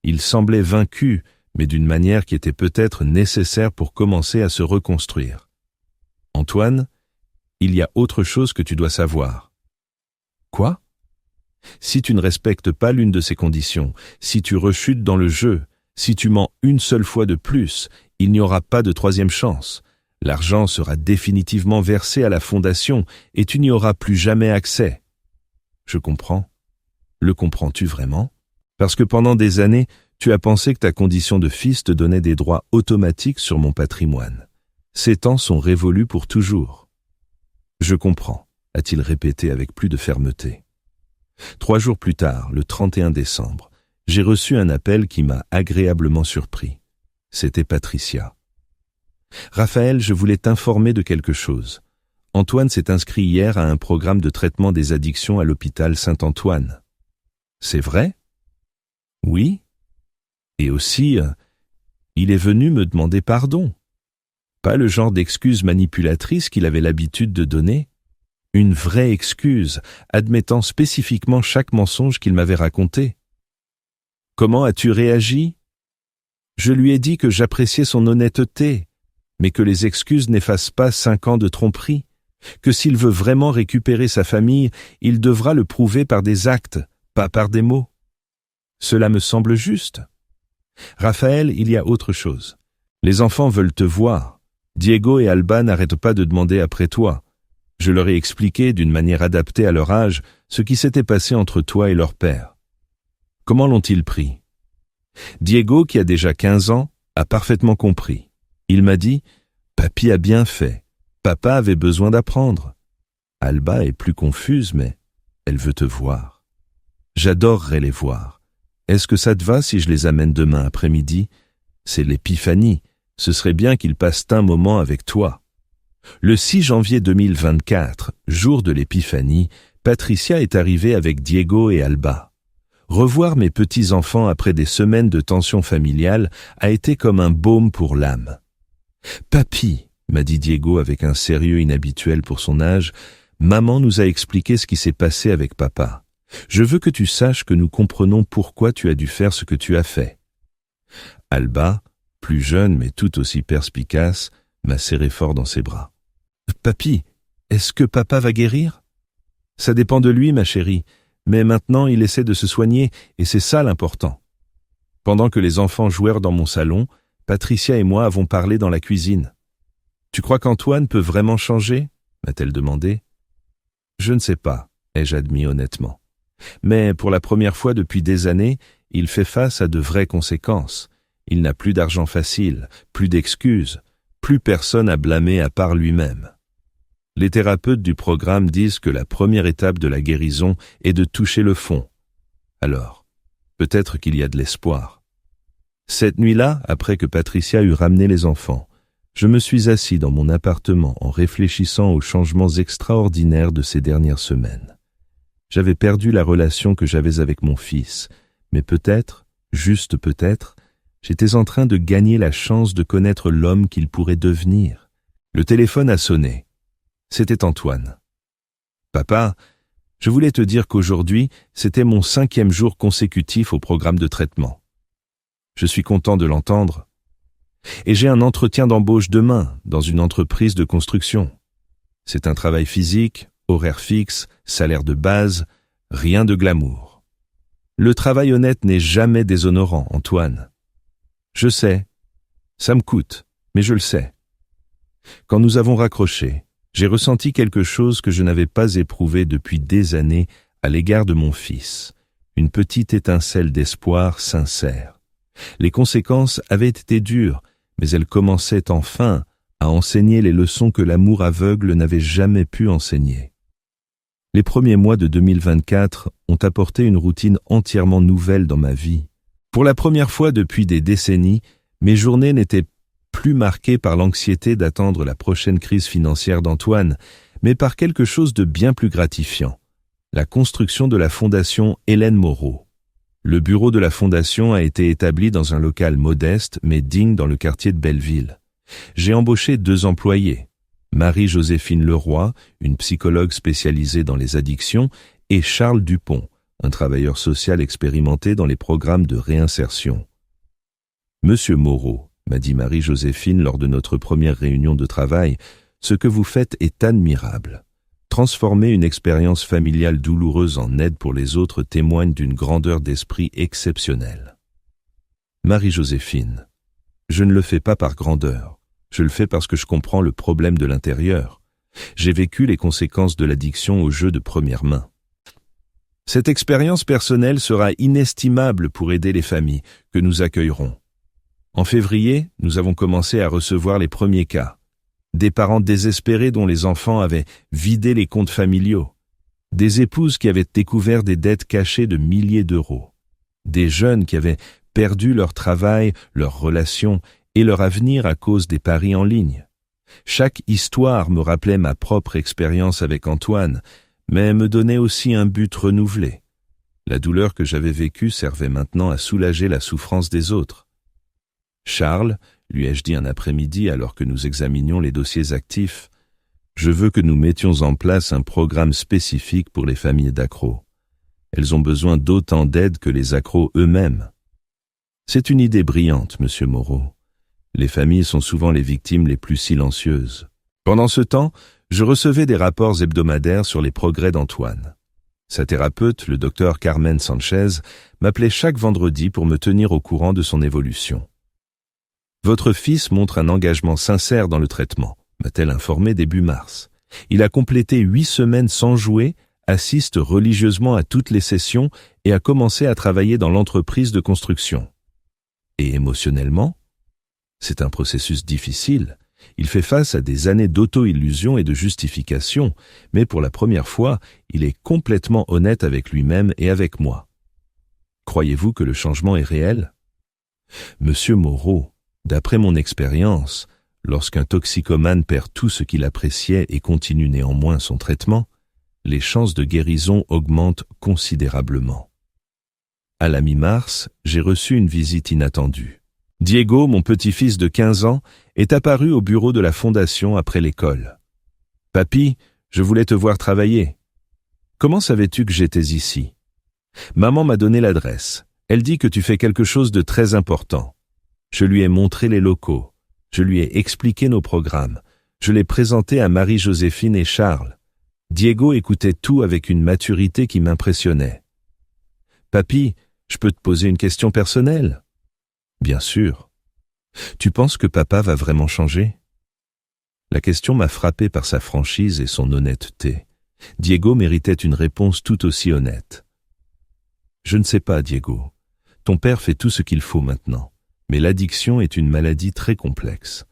Il semblait vaincu, mais d'une manière qui était peut-être nécessaire pour commencer à se reconstruire. Antoine, il y a autre chose que tu dois savoir. Quoi? Si tu ne respectes pas l'une de ces conditions, si tu rechutes dans le jeu, si tu mens une seule fois de plus, il n'y aura pas de 3e chance. L'argent sera définitivement versé à la fondation et tu n'y auras plus jamais accès. Je comprends. Le comprends-tu vraiment? Parce que pendant des années, tu as pensé que ta condition de fils te donnait des droits automatiques sur mon patrimoine. Ces temps sont révolus pour toujours. Je comprends, a-t-il répété avec plus de fermeté. 3 jours plus tard, le 31 décembre, j'ai reçu un appel qui m'a agréablement surpris. C'était Patricia. Raphaël, je voulais t'informer de quelque chose. Antoine s'est inscrit hier à un programme de traitement des addictions à l'hôpital Saint-Antoine. C'est vrai? Oui. Et aussi, il est venu me demander pardon. Pas le genre d'excuse manipulatrice qu'il avait l'habitude de donner. Une vraie excuse, admettant spécifiquement chaque mensonge qu'il m'avait raconté. Comment as-tu réagi? Je lui ai dit que j'appréciais son honnêteté, mais que les excuses n'effacent pas 5 ans de tromperie, que s'il veut vraiment récupérer sa famille, il devra le prouver par des actes, pas par des mots. Cela me semble juste. Raphaël, il y a autre chose. Les enfants veulent te voir. Diego et Alba n'arrêtent pas de demander après toi. Je leur ai expliqué, d'une manière adaptée à leur âge, ce qui s'était passé entre toi et leur père. Comment l'ont-ils pris? Diego, qui a déjà 15 ans, a parfaitement compris. Il m'a dit « Papy a bien fait. Papa avait besoin d'apprendre. » Alba est plus confuse, mais elle veut te voir. J'adorerais les voir. Est-ce que ça te va si je les amène demain après-midi? C'est l'épiphanie. Ce serait bien qu'ils passent un moment avec toi. Le 6 janvier 2024, jour de l'épiphanie, Patricia est arrivée avec Diego et Alba. Revoir mes petits-enfants après des semaines de tension familiale a été comme un baume pour l'âme. « Papy », m'a dit Diego avec un sérieux inhabituel pour son âge, « maman nous a expliqué ce qui s'est passé avec papa. Je veux que tu saches que nous comprenons pourquoi tu as dû faire ce que tu as fait. » Alba, plus jeune mais tout aussi perspicace, m'a serré fort dans ses bras. « Papy, est-ce que papa va guérir ?»« Ça dépend de lui, ma chérie, mais maintenant il essaie de se soigner et c'est ça l'important. » Pendant que les enfants jouèrent dans mon salon, Patricia et moi avons parlé dans la cuisine. « Tu crois qu'Antoine peut vraiment changer ?» m'a-t-elle demandé. « Je ne sais pas, ai-je admis honnêtement. Mais pour la première fois depuis des années, il fait face à de vraies conséquences. Il n'a plus d'argent facile, plus d'excuses, plus personne à blâmer à part lui-même. Les thérapeutes du programme disent que la première étape de la guérison est de toucher le fond. Alors, peut-être qu'il y a de l'espoir. » Cette nuit-là, après que Patricia eut ramené les enfants, je me suis assis dans mon appartement en réfléchissant aux changements extraordinaires de ces dernières semaines. J'avais perdu la relation que j'avais avec mon fils, mais peut-être, juste peut-être, j'étais en train de gagner la chance de connaître l'homme qu'il pourrait devenir. Le téléphone a sonné. C'était Antoine. « Papa, je voulais te dire qu'aujourd'hui, c'était mon 5e jour consécutif au programme de traitement. Je suis content de l'entendre. Et j'ai un entretien d'embauche demain dans une entreprise de construction. C'est un travail physique, horaire fixe, salaire de base, rien de glamour. Le travail honnête n'est jamais déshonorant, Antoine. Je sais, ça me coûte, mais je le sais. Quand nous avons raccroché, j'ai ressenti quelque chose que je n'avais pas éprouvé depuis des années à l'égard de mon fils, une petite étincelle d'espoir sincère. Les conséquences avaient été dures, mais elles commençaient enfin à enseigner les leçons que l'amour aveugle n'avait jamais pu enseigner. Les premiers mois de 2024 ont apporté une routine entièrement nouvelle dans ma vie. Pour la première fois depuis des décennies, mes journées n'étaient plus marquées par l'anxiété d'attendre la prochaine crise financière d'Antoine, mais par quelque chose de bien plus gratifiant, la construction de la Fondation Hélène Moreau. Le bureau de la Fondation a été établi dans un local modeste mais digne dans le quartier de Belleville. J'ai embauché 2 employés, Marie-Joséphine Leroy, une psychologue spécialisée dans les addictions, et Charles Dupont, un travailleur social expérimenté dans les programmes de réinsertion. « Monsieur Moreau, m'a dit Marie-Joséphine lors de notre première réunion de travail, ce que vous faites est admirable. Transformer une expérience familiale douloureuse en aide pour les autres témoigne d'une grandeur d'esprit exceptionnelle. » Marie-Joséphine, je ne le fais pas par grandeur. Je le fais parce que je comprends le problème de l'intérieur. J'ai vécu les conséquences de l'addiction au jeu de première main. Cette expérience personnelle sera inestimable pour aider les familles que nous accueillerons. En février, nous avons commencé à recevoir les premiers cas. Des parents désespérés dont les enfants avaient vidé les comptes familiaux. Des épouses qui avaient découvert des dettes cachées de milliers d'euros. Des jeunes qui avaient perdu leur travail, leurs relations et leur avenir à cause des paris en ligne. Chaque histoire me rappelait ma propre expérience avec Antoine, mais me donnait aussi un but renouvelé. La douleur que j'avais vécue servait maintenant à soulager la souffrance des autres. « Charles, lui ai-je dit un après-midi alors que nous examinions les dossiers actifs, je veux que nous mettions en place un programme spécifique pour les familles d'accros. Elles ont besoin d'autant d'aide que les accros eux-mêmes. C'est une idée brillante, monsieur Moreau. Les familles sont souvent les victimes les plus silencieuses. Pendant ce temps, je recevais des rapports hebdomadaires sur les progrès d'Antoine. Sa thérapeute, le docteur Carmen Sanchez, m'appelait chaque vendredi pour me tenir au courant de son évolution. « Votre fils montre un engagement sincère dans le traitement », m'a-t-elle informé début mars. Il a complété 8 semaines sans jouer, assiste religieusement à toutes les sessions et a commencé à travailler dans l'entreprise de construction. Et émotionnellement ? C'est un processus difficile. Il fait face à des années d'auto-illusion et de justification, mais pour la première fois, il est complètement honnête avec lui-même et avec moi. Croyez-vous que le changement est réel ? Monsieur Moreau, d'après mon expérience, lorsqu'un toxicomane perd tout ce qu'il appréciait et continue néanmoins son traitement, les chances de guérison augmentent considérablement. À la mi-mars, j'ai reçu une visite inattendue. Diego, mon petit-fils de 15 ans, est apparu au bureau de la Fondation après l'école. « Papy, je voulais te voir travailler. »« Comment savais-tu que j'étais ici ?»« Maman m'a donné l'adresse. Elle dit que tu fais quelque chose de très important. » Je lui ai montré les locaux. Je lui ai expliqué nos programmes. Je l'ai présenté à Marie-Joséphine et Charles. Diego écoutait tout avec une maturité qui m'impressionnait. « Papy, je peux te poser une question personnelle ?» « Bien sûr. Tu penses que papa va vraiment changer ?» La question m'a frappé par sa franchise et son honnêteté. Diego méritait une réponse tout aussi honnête. « Je ne sais pas, Diego. Ton père fait tout ce qu'il faut maintenant, mais l'addiction est une maladie très complexe.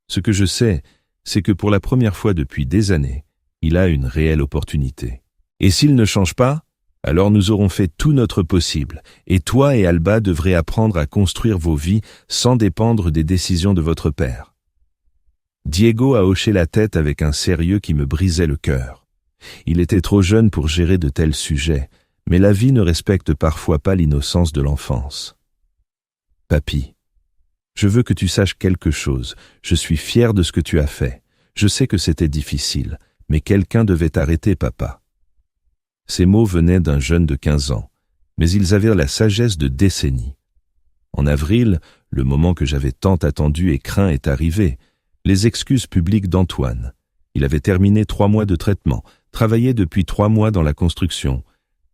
Ce que je sais, c'est que pour la première fois depuis des années, il a une réelle opportunité. Et s'il ne change pas, alors nous aurons fait tout notre possible, et toi et Alba devrez apprendre à construire vos vies sans dépendre des décisions de votre père. » Diego a hoché la tête avec un sérieux qui me brisait le cœur. Il était trop jeune pour gérer de tels sujets, mais la vie ne respecte parfois pas l'innocence de l'enfance. « Papy, je veux que tu saches quelque chose. Je suis fier de ce que tu as fait. Je sais que c'était difficile, mais quelqu'un devait t'arrêter, papa. » Ces mots venaient d'un jeune de 15 ans, mais ils avaient la sagesse de décennies. En avril, le moment que j'avais tant attendu et craint est arrivé, les excuses publiques d'Antoine. Il avait terminé 3 mois de traitement, travaillé depuis 3 mois dans la construction,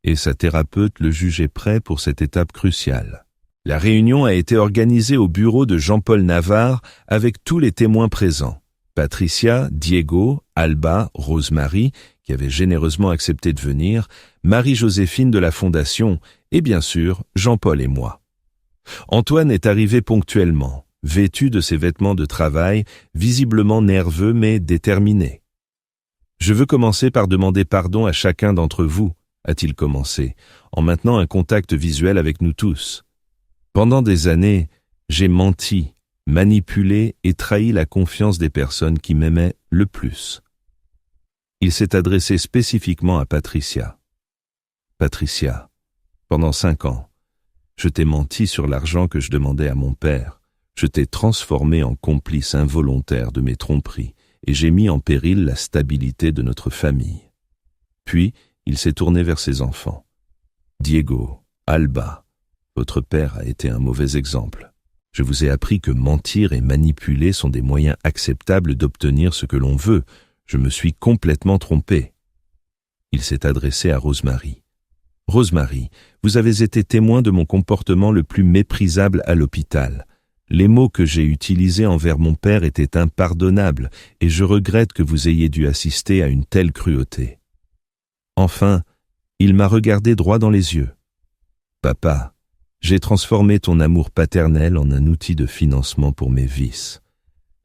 et sa thérapeute le jugeait prêt pour cette étape cruciale. La réunion a été organisée au bureau de Jean-Paul Navarre avec tous les témoins présents. Patricia, Diego, Alba, Rosemary, qui avait généreusement accepté de venir, Marie-Joséphine de la Fondation, et bien sûr, Jean-Paul et moi. Antoine est arrivé ponctuellement, vêtu de ses vêtements de travail, visiblement nerveux mais déterminé. « Je veux commencer par demander pardon à chacun d'entre vous », a-t-il commencé, en maintenant un contact visuel avec nous tous. Pendant des années, j'ai menti, manipulé et trahi la confiance des personnes qui m'aimaient le plus. Il s'est adressé spécifiquement à Patricia. Patricia, pendant 5 ans, je t'ai menti sur l'argent que je demandais à mon père. Je t'ai transformé en complice involontaire de mes tromperies et j'ai mis en péril la stabilité de notre famille. Puis, il s'est tourné vers ses enfants. Diego, Alba, votre père a été un mauvais exemple. Je vous ai appris que mentir et manipuler sont des moyens acceptables d'obtenir ce que l'on veut. Je me suis complètement trompé. Il s'est adressé à Rosemary. Rosemary, vous avez été témoin de mon comportement le plus méprisable à l'hôpital. Les mots que j'ai utilisés envers mon père étaient impardonnables et je regrette que vous ayez dû assister à une telle cruauté. Enfin, il m'a regardé droit dans les yeux. Papa, j'ai transformé ton amour paternel en un outil de financement pour mes vices.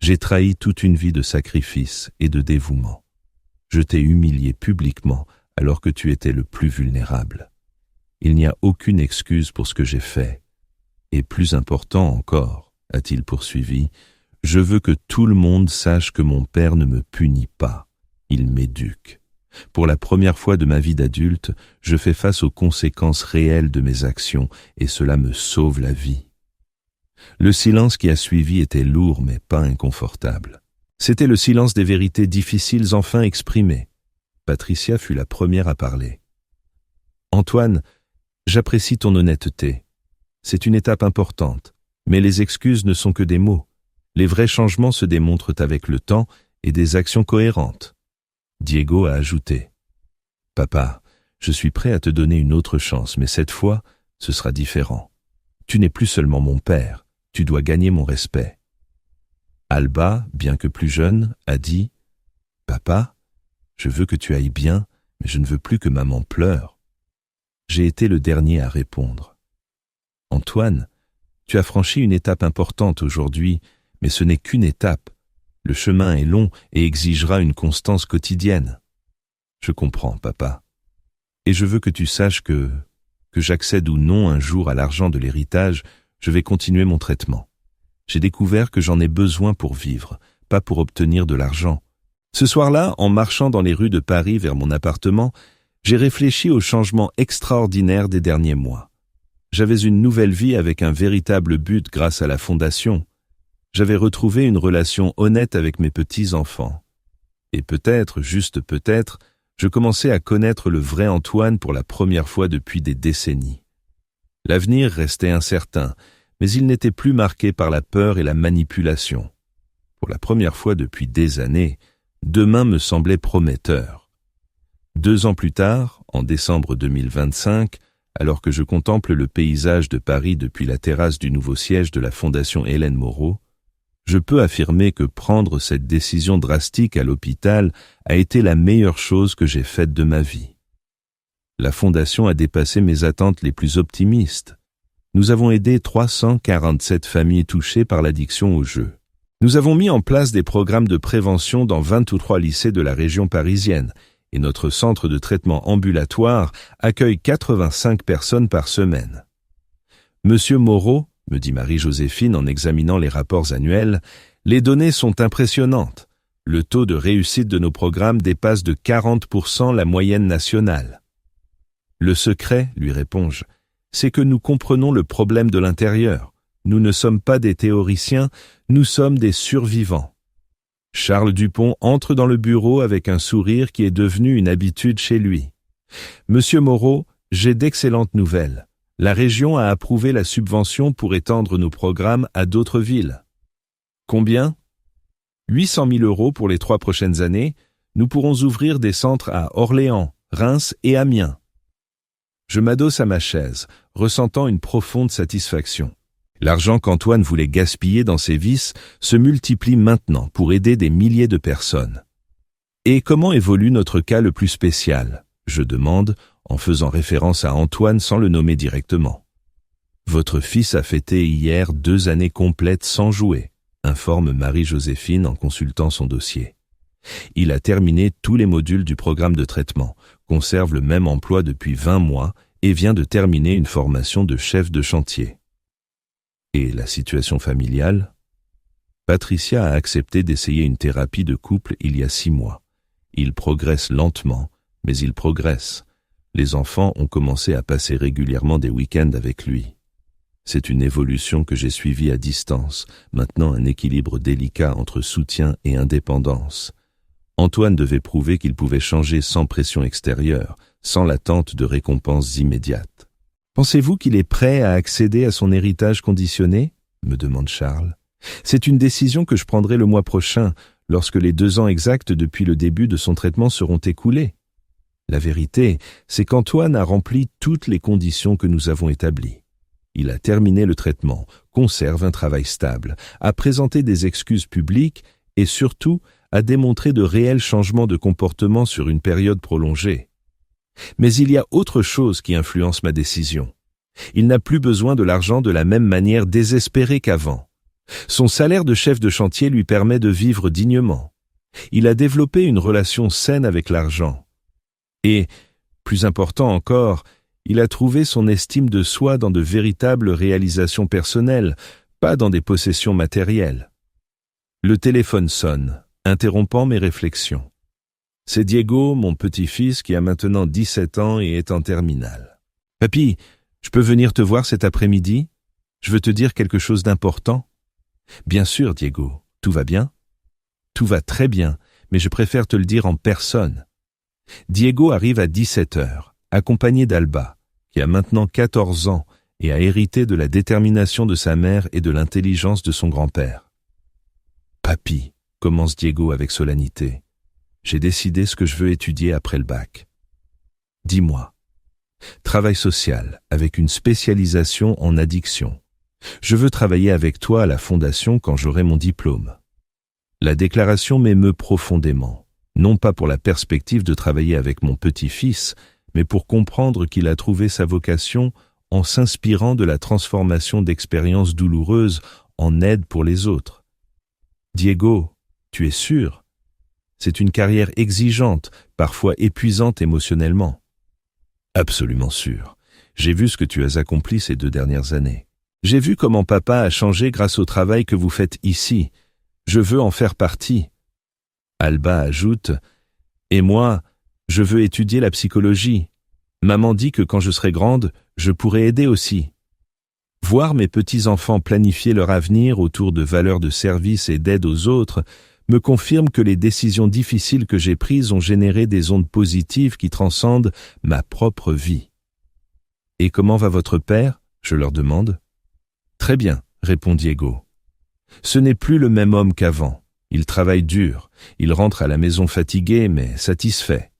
J'ai trahi toute une vie de sacrifice et de dévouement. Je t'ai humilié publiquement alors que tu étais le plus vulnérable. Il n'y a aucune excuse pour ce que j'ai fait. Et plus important encore, a-t-il poursuivi, je veux que tout le monde sache que mon père ne me punit pas. Il m'éduque. Pour la première fois de ma vie d'adulte, je fais face aux conséquences réelles de mes actions et cela me sauve la vie. Le silence qui a suivi était lourd mais pas inconfortable. C'était le silence des vérités difficiles enfin exprimées. Patricia fut la première à parler. « Antoine, j'apprécie ton honnêteté. C'est une étape importante, mais les excuses ne sont que des mots. Les vrais changements se démontrent avec le temps et des actions cohérentes. » Diego a ajouté. « Papa, je suis prêt à te donner une autre chance, mais cette fois, ce sera différent. Tu n'es plus seulement mon père, tu dois gagner mon respect. » Alba, bien que plus jeune, a dit « Papa, je veux que tu ailles bien, mais je ne veux plus que maman pleure. » J'ai été le dernier à répondre. « Antoine, tu as franchi une étape importante aujourd'hui, mais ce n'est qu'une étape. Le chemin est long et exigera une constance quotidienne. » Je comprends, papa. Et je veux que tu saches que j'accède ou non un jour à l'argent de l'héritage, je vais continuer mon traitement. J'ai découvert que j'en ai besoin pour vivre, pas pour obtenir de l'argent. Ce soir-là, en marchant dans les rues de Paris vers mon appartement, j'ai réfléchi aux changements extraordinaires des derniers mois. J'avais une nouvelle vie avec un véritable but grâce à la Fondation. J'avais retrouvé une relation honnête avec mes petits-enfants. Et peut-être, juste peut-être, je commençais à connaître le vrai Antoine pour la première fois depuis des décennies. L'avenir restait incertain, mais il n'était plus marqué par la peur et la manipulation. Pour la première fois depuis des années, demain me semblait prometteur. 2 ans plus tard, en décembre 2025, alors que je contemple le paysage de Paris depuis la terrasse du nouveau siège de la Fondation Hélène Moreau, je peux affirmer que prendre cette décision drastique à l'hôpital a été la meilleure chose que j'ai faite de ma vie. La Fondation a dépassé mes attentes les plus optimistes. Nous avons aidé 347 familles touchées par l'addiction au jeu. Nous avons mis en place des programmes de prévention dans 23 lycées de la région parisienne et notre centre de traitement ambulatoire accueille 85 personnes par semaine. Monsieur Moreau, me dit Marie-Joséphine en examinant les rapports annuels, les données sont impressionnantes. Le taux de réussite de nos programmes dépasse de 40% la moyenne nationale. Le secret, lui réponds-je, c'est que nous comprenons le problème de l'intérieur. Nous ne sommes pas des théoriciens, nous sommes des survivants. Charles Dupont entre dans le bureau avec un sourire qui est devenu une habitude chez lui. Monsieur Moreau, j'ai d'excellentes nouvelles. La région a approuvé la subvention pour étendre nos programmes à d'autres villes. Combien ? 800 000 € pour les 3 prochaines années. Nous pourrons ouvrir des centres à Orléans, Reims et Amiens. Je m'adosse à ma chaise, ressentant une profonde satisfaction. L'argent qu'Antoine voulait gaspiller dans ses vices se multiplie maintenant pour aider des milliers de personnes. Et comment évolue notre cas le plus spécial ? Je demande, en faisant référence à Antoine sans le nommer directement. Votre fils a fêté hier 2 années complètes sans jouer, informe Marie-Joséphine en consultant son dossier. Il a terminé tous les modules du programme de traitement, conserve le même emploi depuis 20 mois et vient de terminer une formation de chef de chantier. Et la situation familiale ? Patricia a accepté d'essayer une thérapie de couple il y a 6 mois. Il progresse lentement, mais il progresse. Les enfants ont commencé à passer régulièrement des week-ends avec lui. C'est une évolution que j'ai suivie à distance, maintenant un équilibre délicat entre soutien et indépendance. Antoine devait prouver qu'il pouvait changer sans pression extérieure, sans l'attente de récompenses immédiates. Pensez-vous qu'il est prêt à accéder à son héritage conditionné ? Me demande Charles. C'est une décision que je prendrai le mois prochain, lorsque les 2 ans exacts depuis le début de son traitement seront écoulés. La vérité, c'est qu'Antoine a rempli toutes les conditions que nous avons établies. Il a terminé le traitement, conserve un travail stable, a présenté des excuses publiques et surtout a démontré de réels changements de comportement sur une période prolongée. Mais il y a autre chose qui influence ma décision. Il n'a plus besoin de l'argent de la même manière désespérée qu'avant. Son salaire de chef de chantier lui permet de vivre dignement. Il a développé une relation saine avec l'argent. Et, plus important encore, il a trouvé son estime de soi dans de véritables réalisations personnelles, pas dans des possessions matérielles. Le téléphone sonne, interrompant mes réflexions. C'est Diego, mon petit-fils, qui a maintenant 17 ans et est en terminale. « Papy, je peux venir te voir cet après-midi ? Je veux te dire quelque chose d'important. » « Bien sûr, Diego. Tout va bien ? » « Tout va très bien, mais je préfère te le dire en personne. » Diego arrive à 17h, accompagné d'Alba, qui a maintenant 14 ans et a hérité de la détermination de sa mère et de l'intelligence de son grand-père. « Papy, » commence Diego avec solennité, « j'ai décidé ce que je veux étudier après le bac. » « Dis-moi. » « Travail social, avec une spécialisation en addiction. Je veux travailler avec toi à la fondation quand j'aurai mon diplôme. » La déclaration m'émeut profondément, non pas pour la perspective de travailler avec mon petit-fils, mais pour comprendre qu'il a trouvé sa vocation en s'inspirant de la transformation d'expériences douloureuses en aide pour les autres. « Diego, tu es sûr ? C'est une carrière exigeante, parfois épuisante émotionnellement. » « Absolument sûr. J'ai vu ce que tu as accompli ces 2 dernières années. J'ai vu comment papa a changé grâce au travail que vous faites ici. Je veux en faire partie. » Alba ajoute « Et moi, je veux étudier la psychologie. Maman dit que quand je serai grande, je pourrai aider aussi. » Voir mes petits-enfants planifier leur avenir autour de valeurs de service et d'aide aux autres me confirme que les décisions difficiles que j'ai prises ont généré des ondes positives qui transcendent ma propre vie. « Et comment va votre père ?» je leur demande. « Très bien, » répond Diego. « Ce n'est plus le même homme qu'avant. Il travaille dur. Il rentre à la maison fatigué, mais satisfait.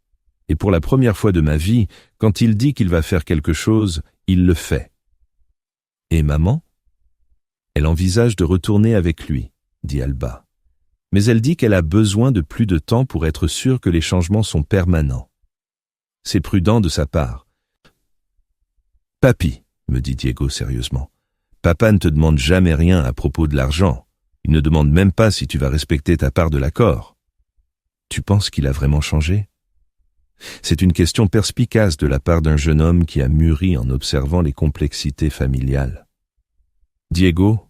Et pour la première fois de ma vie, quand il dit qu'il va faire quelque chose, il le fait. »« Et maman ?» ?»« Elle envisage de retourner avec lui, » dit Alba. Mais elle dit qu'elle a besoin de plus de temps pour être sûre que les changements sont permanents. C'est prudent de sa part. « Papy, » me dit Diego sérieusement, « papa ne te demande jamais rien à propos de l'argent. Il ne demande même pas si tu vas respecter ta part de l'accord. Tu penses qu'il a vraiment changé ? » C'est une question perspicace de la part d'un jeune homme qui a mûri en observant les complexités familiales. « Diego,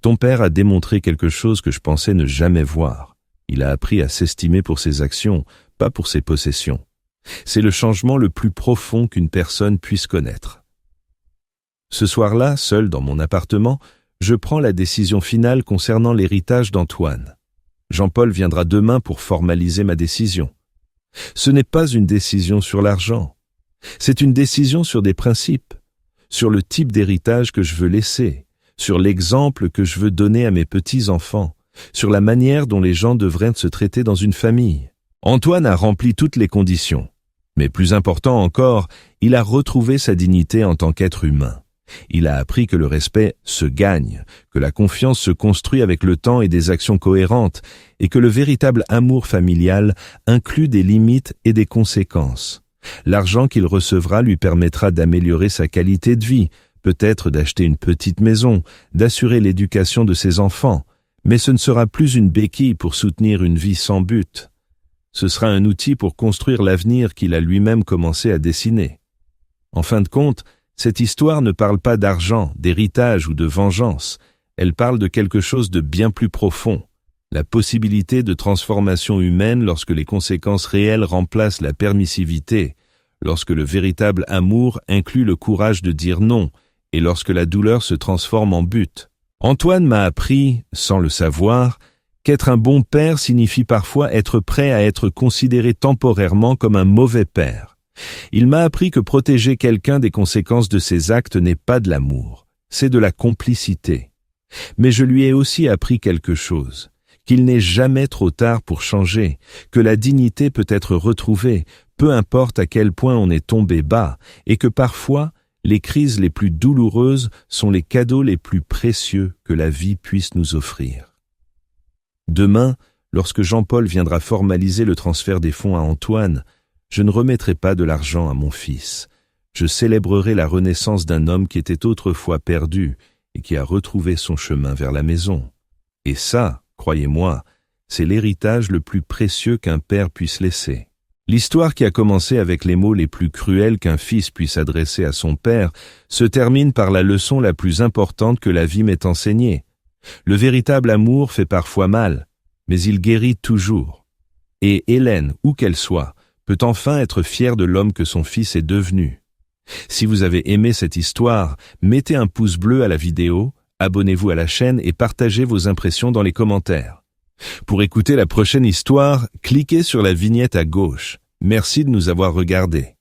ton père a démontré quelque chose que je pensais ne jamais voir. Il a appris à s'estimer pour ses actions, pas pour ses possessions. C'est le changement le plus profond qu'une personne puisse connaître. » Ce soir-là, seul dans mon appartement, je prends la décision finale concernant l'héritage d'Antoine. Jean-Paul viendra demain pour formaliser ma décision. Ce n'est pas une décision sur l'argent. C'est une décision sur des principes, sur le type d'héritage que je veux laisser, sur l'exemple que je veux donner à mes petits-enfants, sur la manière dont les gens devraient se traiter dans une famille. Antoine a rempli toutes les conditions. Mais plus important encore, il a retrouvé sa dignité en tant qu'être humain. Il a appris que le respect se gagne, que la confiance se construit avec le temps et des actions cohérentes, et que le véritable amour familial inclut des limites et des conséquences. L'argent qu'il recevra lui permettra d'améliorer sa qualité de vie, peut-être d'acheter une petite maison, d'assurer l'éducation de ses enfants, mais ce ne sera plus une béquille pour soutenir une vie sans but. Ce sera un outil pour construire l'avenir qu'il a lui-même commencé à dessiner. En fin de compte, cette histoire ne parle pas d'argent, d'héritage ou de vengeance. Elle parle de quelque chose de bien plus profond. La possibilité de transformation humaine lorsque les conséquences réelles remplacent la permissivité, lorsque le véritable amour inclut le courage de dire non, et lorsque la douleur se transforme en but. Antoine m'a appris, sans le savoir, qu'être un bon père signifie parfois être prêt à être considéré temporairement comme un mauvais père. Il m'a appris que protéger quelqu'un des conséquences de ses actes n'est pas de l'amour, c'est de la complicité. Mais je lui ai aussi appris quelque chose, qu'il n'est jamais trop tard pour changer, que la dignité peut être retrouvée, peu importe à quel point on est tombé bas, et que parfois, les crises les plus douloureuses sont les cadeaux les plus précieux que la vie puisse nous offrir. Demain, lorsque Jean-Paul viendra formaliser le transfert des fonds à Antoine, je ne remettrai pas de l'argent à mon fils. Je célébrerai la renaissance d'un homme qui était autrefois perdu et qui a retrouvé son chemin vers la maison. Et ça, croyez-moi, c'est l'héritage le plus précieux qu'un père puisse laisser. L'histoire qui a commencé avec les mots les plus cruels qu'un fils puisse adresser à son père se termine par la leçon la plus importante que la vie m'ait enseignée. Le véritable amour fait parfois mal, mais il guérit toujours. Et Hélène, où qu'elle soit, peut enfin être fière de l'homme que son fils est devenu. Si vous avez aimé cette histoire, mettez un pouce bleu à la vidéo, abonnez-vous à la chaîne et partagez vos impressions dans les commentaires. Pour écouter la prochaine histoire, cliquez sur la vignette à gauche. Merci de nous avoir regardés.